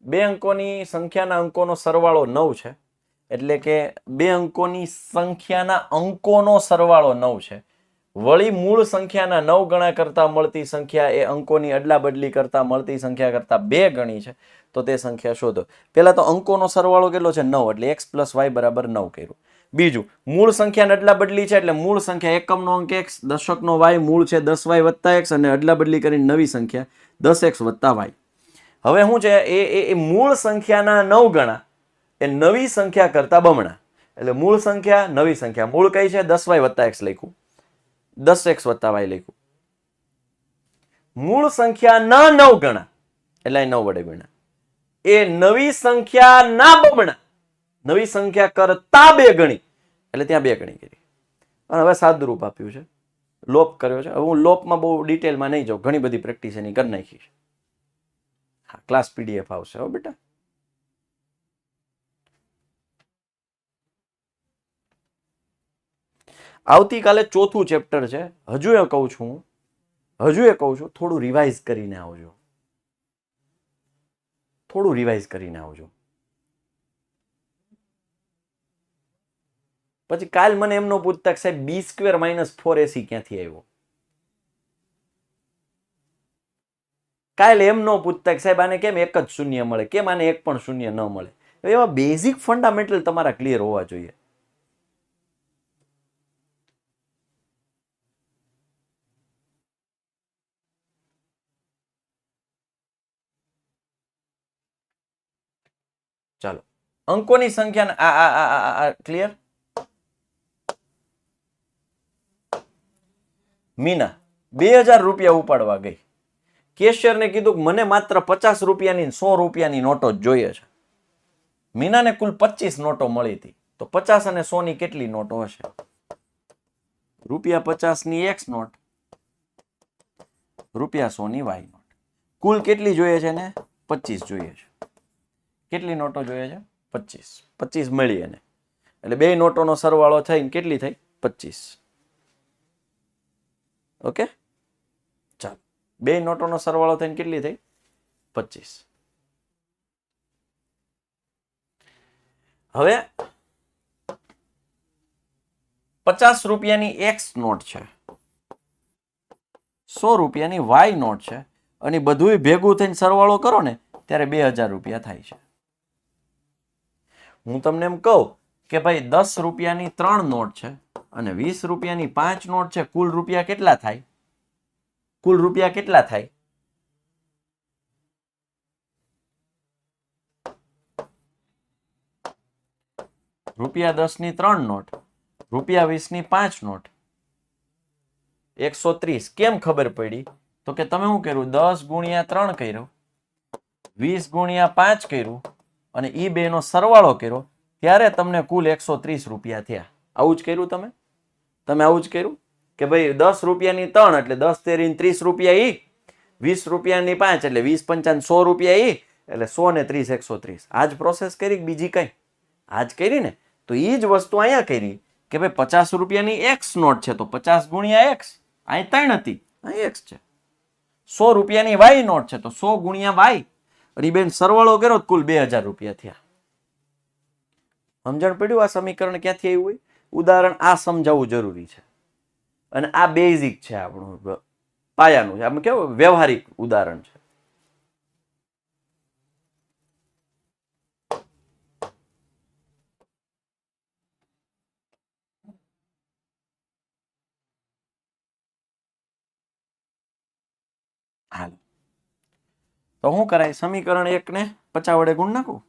બે અંકોની સંખ્યાના અંકોનો સરવાળો 9 છે, એટલે કે બે અંકોની સંખ્યાના અંકોનો સરવાળો 9 છે. વળી મૂળ સંખ્યાના 9 ગણા કરતા મળતી સંખ્યા એ અંકોની અદલા બદલી કરતા મળતી સંખ્યા કરતા 2 ગણી છે, તો તે સંખ્યા શોધો. પહેલા તો અંકોનો સરવાળો કેટલો છે? 9, એટલે x + y = 9 કર્યું. બીજું, મૂળ સંખ્યાને અદલા બદલી છે, એટલે મૂળ સંખ્યા એકમનો અંક x, દશકનો y, મૂળ છે 10y + x, અને અદલા બદલી કરીને નવી સંખ્યા 10x + y. હવે શું છે? એ મૂળ સંખ્યાના 9 ગણા એ નવી સંખ્યા કરતા બમણા, એટલે મૂળ સંખ્યા નવી સંખ્યા, મૂળ કઈ છે? 10y + x લખ્યું, 10x + y લખ્યું. મૂળ સંખ્યાના 9 ગણા એટલે 9 વડે ગુણ્યા, એ નવી સંખ્યાના બમણા, નવી સંખ્યા કરતા 2 ગણી, એટલે ત્યાં 2 ગણી કરી. અને હવે સાદુરૂપ આપ્યું છે, લોપ કર્યો છે. હવે હું લોપમાં બહુ ડિટેલમાં નહીં જાઉં, ઘણી બધી પ્રેક્ટિસ એની કરી નાખી છે. હા, ક્લાસ PDF આવશે હો બેટા. આવતીકાલે 4થું ચેપ્ટર છે. હજુ એ કહું છું થોડું રિવાઇઝ કરીને આવજો, થોડું રિવાઇઝ કરીને આવજો. પછી કાલ મને એમનો પૂછતા કે સાહેબ b² - 4ac ક્યાંથી આવ્યો? કાલ એમ નો પૂછતા કે સાહેબ આને કેમ એક જ શૂન્ય મળે, કેમ આને એક પણ શૂન્ય ન મળે? એવા બેઝિક ફંડામેન્ટલ તમારા ક્લિયર હોવા જોઈએ. ચાલો, અંકોની સંખ્યા ક્લિયર. મીના 2000 રૂપિયા ઉપાડવા ગઈ, કેશિયરને કીધું કે મને માત્ર 50 રૂપિયાની 100 રૂપિયાની નોટો જ જોઈએ છે. મીનાને કુલ 25 નોટો મળી હતી, તો 50 અને 100 ની કેટલી નોટો હશે? ₹50 ની x નોટ, ₹100 ની y નોટ. કુલ કેટલી જોઈએ છે ને? 25 જોઈએ છે. કેટલી નોટો જોઈએ છે? 25. 25 મળી એને, એટલે બે નોટોનો સરવાળો થઈને કેટલી થઈ? 25. ઓકે, ચાલો, બે નોટોનો સરવાળો થઈને કેટલી થઈ? 25. હવે 50 રૂપિયાની એક્સ નોટ છે, 100 રૂપિયાની વાય નોટ છે, અને બધું ભેગું થઈને સરવાળો કરો ને ત્યારે 2000 રૂપિયા થાય છે. હું તમને એમ કહું કે ભાઈ 10 રૂપિયાની 3 નોટ છે અને 20 રૂપિયાની 5 નોટ છે, કુલ રૂપિયા કેટલા થાય? કુલ રૂપિયા કેટલા થાય? રૂપિયા 10 ની 3 નોટ, રૂપિયા 20 ની 5 નોટ, 130. કેમ ખબર પડી? તો કે તમે શું કર્યું? 10 ગુણ્યા 3 કર્યો, 20 ગુણ્યા 5 કર્યું અને ઈ બે નો સરવાળો કર્યો ત્યારે તમને કુલ 130 રૂપિયા થયા. આવું જ કર્યું તમે? તમે આવું જ કર્યું કે ભાઈ 10 રૂપિયાની 3 એટલે 10 તેરી 30 રૂપિયા ઈ, 20 રૂપિયાની 5 એટલે 20 પંચાન 100 રૂપિયા ઈ, એટલે 100 ને 30 130. આજ પ્રોસેસ કરી બીજી કઈ? આજ કરી ને. તો ઈ જ વસ્તુ અહીંયા કરી કે ભાઈ 50 રૂપિયાની એક્સ નોટ છે તો 50 ગુણ્યા એક્સ, અહીં 3 હતી, અહીં એક્સ છે. 100 રૂપિયાની વાય નોટ છે તો 100 ગુણ્યા વાય, અને બેન સરવાળો કર્યો કુલ 2000 રૂપિયા થયા. સમજણ પડ્યું આ સમીકરણ ક્યાંથી આવ્યું હોય? ઉદાહરણ આ સમજાવવું જરૂરી છે, અને આ બેઝિક છે, આપણું પાયાનું છે, આમ કેવું વ્યવહારિક ઉદાહરણ છે. હાલો, તો શું કરાય? સમીકરણ 1 ને 50 વડે ગુણ નાખું.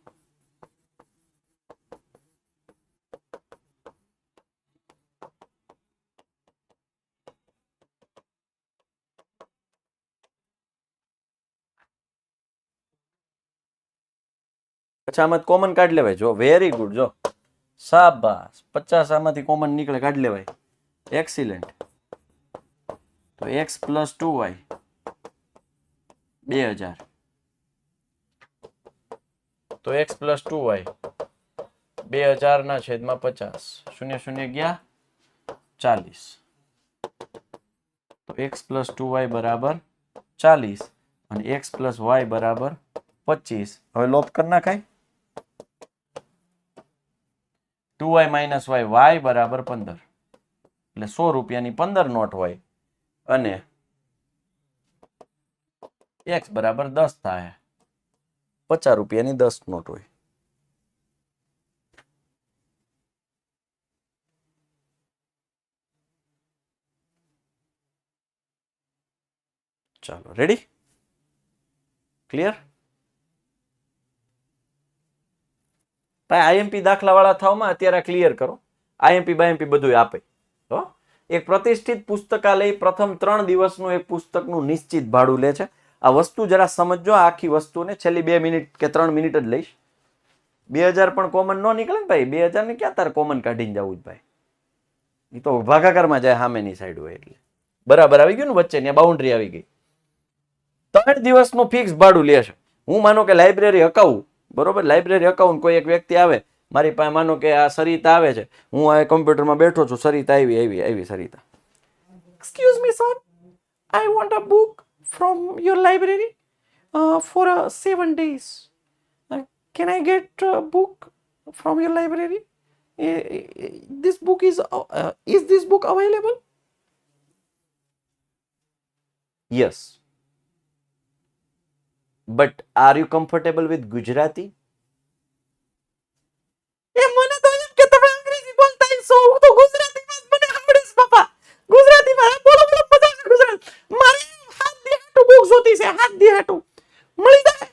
પછી આમાં કોમન કાઢી લેવાય. જો વેરી ગુડ, જો શાબાશ, 50 આમાંથી કોમન નીકળે, કાઢી લેવાય. એક્સિલેન્ટ. તો x પ્લસ 2y 2000, તો x પ્લસ 2y 2000 ના છેદમાં 50, શૂન્ય શૂન્ય ગયા 40, તો x પ્લસ 2y બરાબર 40 અને x પ્લસ y બરાબર 25. હવે લોપ કરી નાખાય. 2y માઇનસ y બરાબર 15, એટલે 100 રૂપિયાની 15 નોટ હોય અને x બરાબર 10 થાય. 50 રૂપિયાની 10 નોટ હોય. ચાલો, રેડી? ક્લિયર? આઈએમપી દાખલા વાળા થાવમાં અત્યારે ક્લિયર કરો. આઈએમપી બાયએમપી બધું આપે. હો, એક પ્રતિષ્ઠિત પુસ્તકાલય પ્રથમ 3 દિવસનું એક પુસ્તકનું નિશ્ચિત ભાડું લે છે. આ વસ્તુ જરા સમજો, આખી વસ્તુને છેલ્લી 2 મિનિટ કે 3 મિનિટ જ લઈશ. 2000 પણ કોમન ન નીકળે ને ભાઈ. 2000 ને ક્યાં તારે કોમન કાઢીને જવું જ ભાઈ? એ તો ભાગાકારમાં જાય, સામેની સાઈડ હોય એટલે બરાબર આવી ગયું ને, વચ્ચે ત્યાં બાઉન્ડ્રી આવી ગઈ. 3 દિવસનું ફિક્સ ભાડું લે છે. હું માનો કે લાઇબ્રેરી હકાવું, બરોબર, લાઇબ્રેરી હકાવું, કોઈ એક વ્યક્તિ આવે મારી પાસે, માનો કે આ સરિતા આવે છે, હું આ કમ્પ્યુટરમાં બેઠો છું, સરિતા આવી Sarita, excuse me sir, I want a book from your library for 7 days. Can I get a book from your library? This book is this book available? Yes. But are you comfortable with Gujarati? એ મને તો એમ કે તમે અંગ્રેજી બોલતા છો, હું તો ગુજરાતીમાં જ મને આવડે છે બાપા. ગુજરાતીમાં બોલો બોલો મજા ગુજરાત. મારે હાથ દેહાટું બુક જોતી છે, હાથ દેહાટું મળી જાય.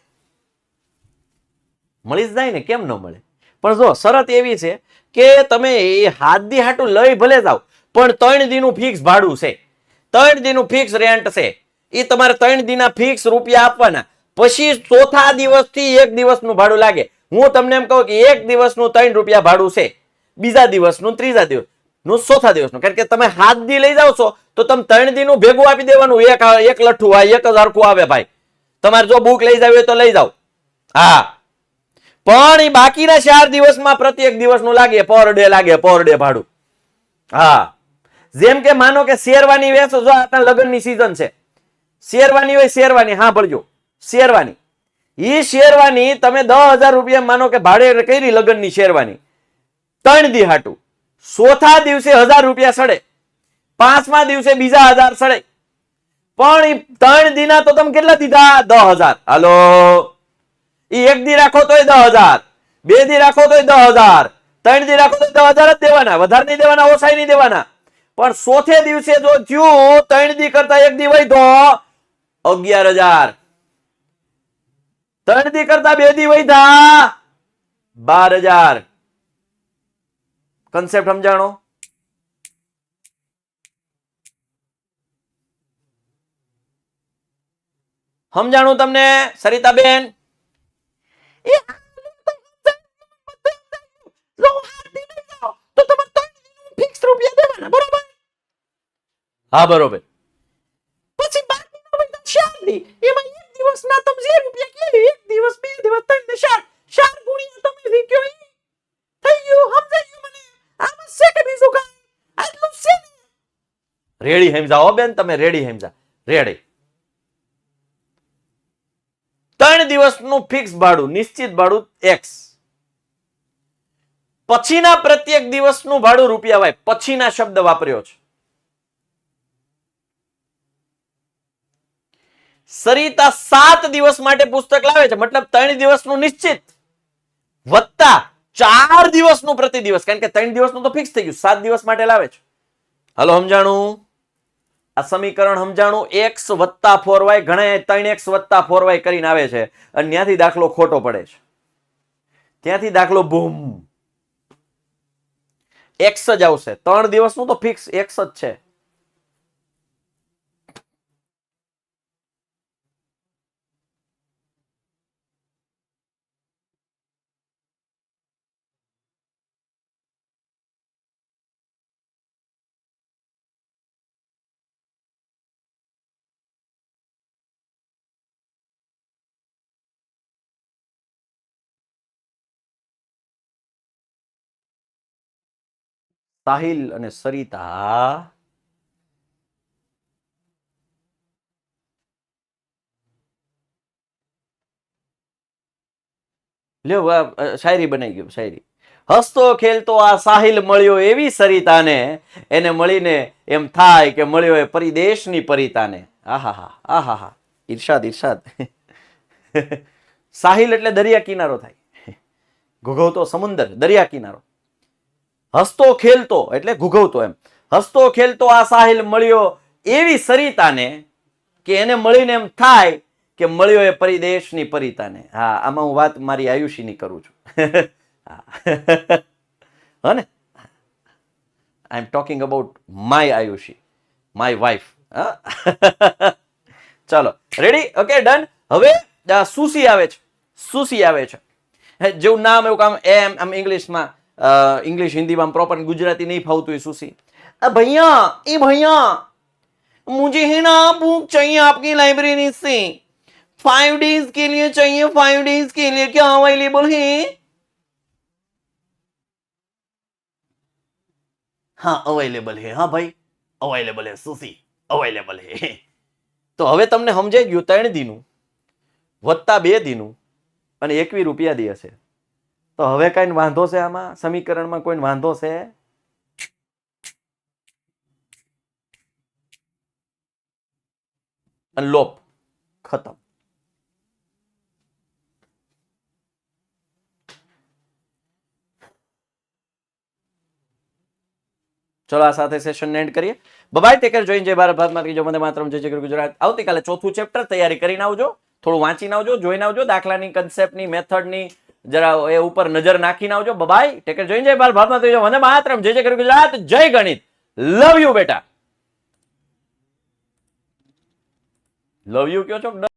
મળી જાય ને, કેમ ન મળે? પણ જો શરત એવી છે કે તમે એ હાથ દેહાટું લઈ ભલે જાવ, પણ 3 દીનું ફિક્સ ભાડું છે, 3 દીનું ફિક્સ રેન્ટ છે. એ તમારે 3 દીના ફિક્સ રૂપિયા આપવાના. પછી ચોથા દિવસથી 1 દિવસનું ભાડું લાગે. હું તમને એમ કહું કે 1 દિવસનું 3 રૂપિયા ભાડું છે, બીજા દિવસનું, ત્રીજા દિવસનું, ચોથા દિવસનું. કારણ કે તમે હાથ દી લઈ જાવ છો તો તમે 3 દીનું ભેગું આપી દેવાનું. એક લઠ્ઠું આ એક જ હરખું આવે ભાઈ. તમારે જો બુક લઈ જાવ હોય તો લઈ જાવ. હા, પણ એ બાકીના 4 દિવસમાં પ્રત્યેક દિવસનું લાગે, પર ડે લાગે, પર ડે ભાડું. હા, જેમ કે માનો કે શેરવાની વેચો, જો આ લગ્નની સીઝન છે, શેરવાની હોય, શેરવાની, હા ભરજો, શેરવાની. ઈ શેરવાની તમે 10,000 રૂપિયા માનો કે ભાડે કરી લગ્નની શેરવાની, ત્રણ દી હાટું ચોથા દિવસે 1000 રૂપિયા સડે, પાંચમા દિવસે બીજા 1000 સડે, પણ ઈ ત્રણ દીના તો તમે કેટલા દીધા? 10,000. હાલો, ઈ એક દી રાખો તોય 10,000, બે દી રાખો તોય 10,000, ત્રણ દી રાખો તો 10,000 જ દેવાના, વધારે નહીં દેવાના, ઓછા નહીં દેવાના. પણ ચોથે દિવસે જો થયું ત્રણ દી કરતા એક દી વધ્યો 11,000, ત્રણ દી કરતા બે દી વધ્યા 12,000. કન્સેપ્ટ સમજાણો? સમજાણું તમને સરિતાબેન? હા બરોબર. પછી બાકીના 4 દી, એમાં એક દિવસના તમે જે રૂપિયા કીધું, એક દિવસ, બે દિવસ, ત્રણ ને 4, 4 ગુણ્યા તમે લીધો ઈ થઈ ગયું. સમજાઈ ગયું મને? આમાં છે કે બીજું કાંઈ? આટલું છે ને? રેડી સમજાવો બેન, તમે રેડી સમજા. રેડી. 3 દિવસનું ફિક્સ ભાડું, નિશ્ચિત ભાડું x. પછીના પ્રત્યેક દિવસનું ભાડું રૂપિયા વાય. પછીના શબ્દ વાપર્યો છે. સરિતા 7 દિવસ માટે પુસ્તક લાવે છે, મતલબ 3 દિવસનું નિશ્ચિત વત્તા 4 દિવસનું પ્રતિ દિવસ, કારણ કે 3 દિવસનું તો ફિક્સ થઈ ગયું, 7 દિવસ માટે લાવે છે. હાલો સમજાણું? આ સમીકરણ સમજાણું? x વત્તા 4y, ઘણા 3x વત્તા 4y કરીને આવે છે અને ત્યાંથી દાખલો ખોટો પડે છે. ત્યાંથી દાખલો બૂમ x જ આવશે. 3 દિવસનું તો ફિક્સ x જ છે. સાહિલ અને સરિતા લ્યો શાયરી બનાવી ગયો. શાયરી: હસતો ખેલતો આ સાહિલ મળ્યો એવી સરિતાને, એને મળીને એમ થાય કે મળ્યો એ પરિદેશની પરિતાને. આહાહા આહાહા, ઈર્ષાદ ઈર્ષાદ. સાહિલ એટલે દરિયા કિનારો થાય, ઘૂઘવતો સમુદ્ર, દરિયા કિનારો. હસતો ખેલતો એટલે ઘૂઘવતો એમ. હસતો ખેલતો આ સાહિલ મળ્યો એવી સરિતાને, કે એને મળીને એમ થાય કે મળ્યો એ પરિદેશની પરિતાને. હા, આમાં હું વાત મારી આયુષીની કરું છું. હા ને, I am talking about my Ayushi, my wife. ચાલો રેડી? Okay done. હવે સુસી આવે છે. સુસી આવે છે જેવું નામ એવું કામ એમ આમ ઇંગ્લિશમાં, इंग्लिश हिंदी में प्रॉपर गुजराती नहीं फावतु है सुसी. भैया ए भैया मुझे है ना बुक चाहिए आपकी लाइब्रेरी से, 5 days के लिए चाहिए, 5 days के लिए क्या अवेलेबल है? हाँ अवेलेबल है. हाँ भाई अवेलेबल है सुसी, अवेलेबल है. તો હવે તમને સમજાઈ ગયું 3 દીનું વત્તા 2 દીનું અને 21 રૂપિયા દી હશે. તો હવે કઈ વાંધો છે આમાં? સમીકરણમાં કોઈ વાંધો છે? લોપ ખતમ. ચલો આ સાથે સેશન એન્ડ કરીએ. બાય, ટેક કેર, જોઈન જય ભારત, ભારત માતા કી જય, વંદે માતરમ, જય જય ગુજરાત. આવતીકાલે ચોથું ચેપ્ટર તૈયારી કરીને આવજો, થોડું વાંચીને આવજો, જોઈને આવજો, દાખલાની કન્સેપ્ટની મેથડની જરા એ ઉપર નજર નાખીને આવજો. બાય, ટેક કેર, જોઈન જય ભારત, ભારત માતા કી જય, વંદે માતરમ, જય જય ગુજરાત, જય ગણિત. લવ યુ બેટા. લવ યુ કયો છો?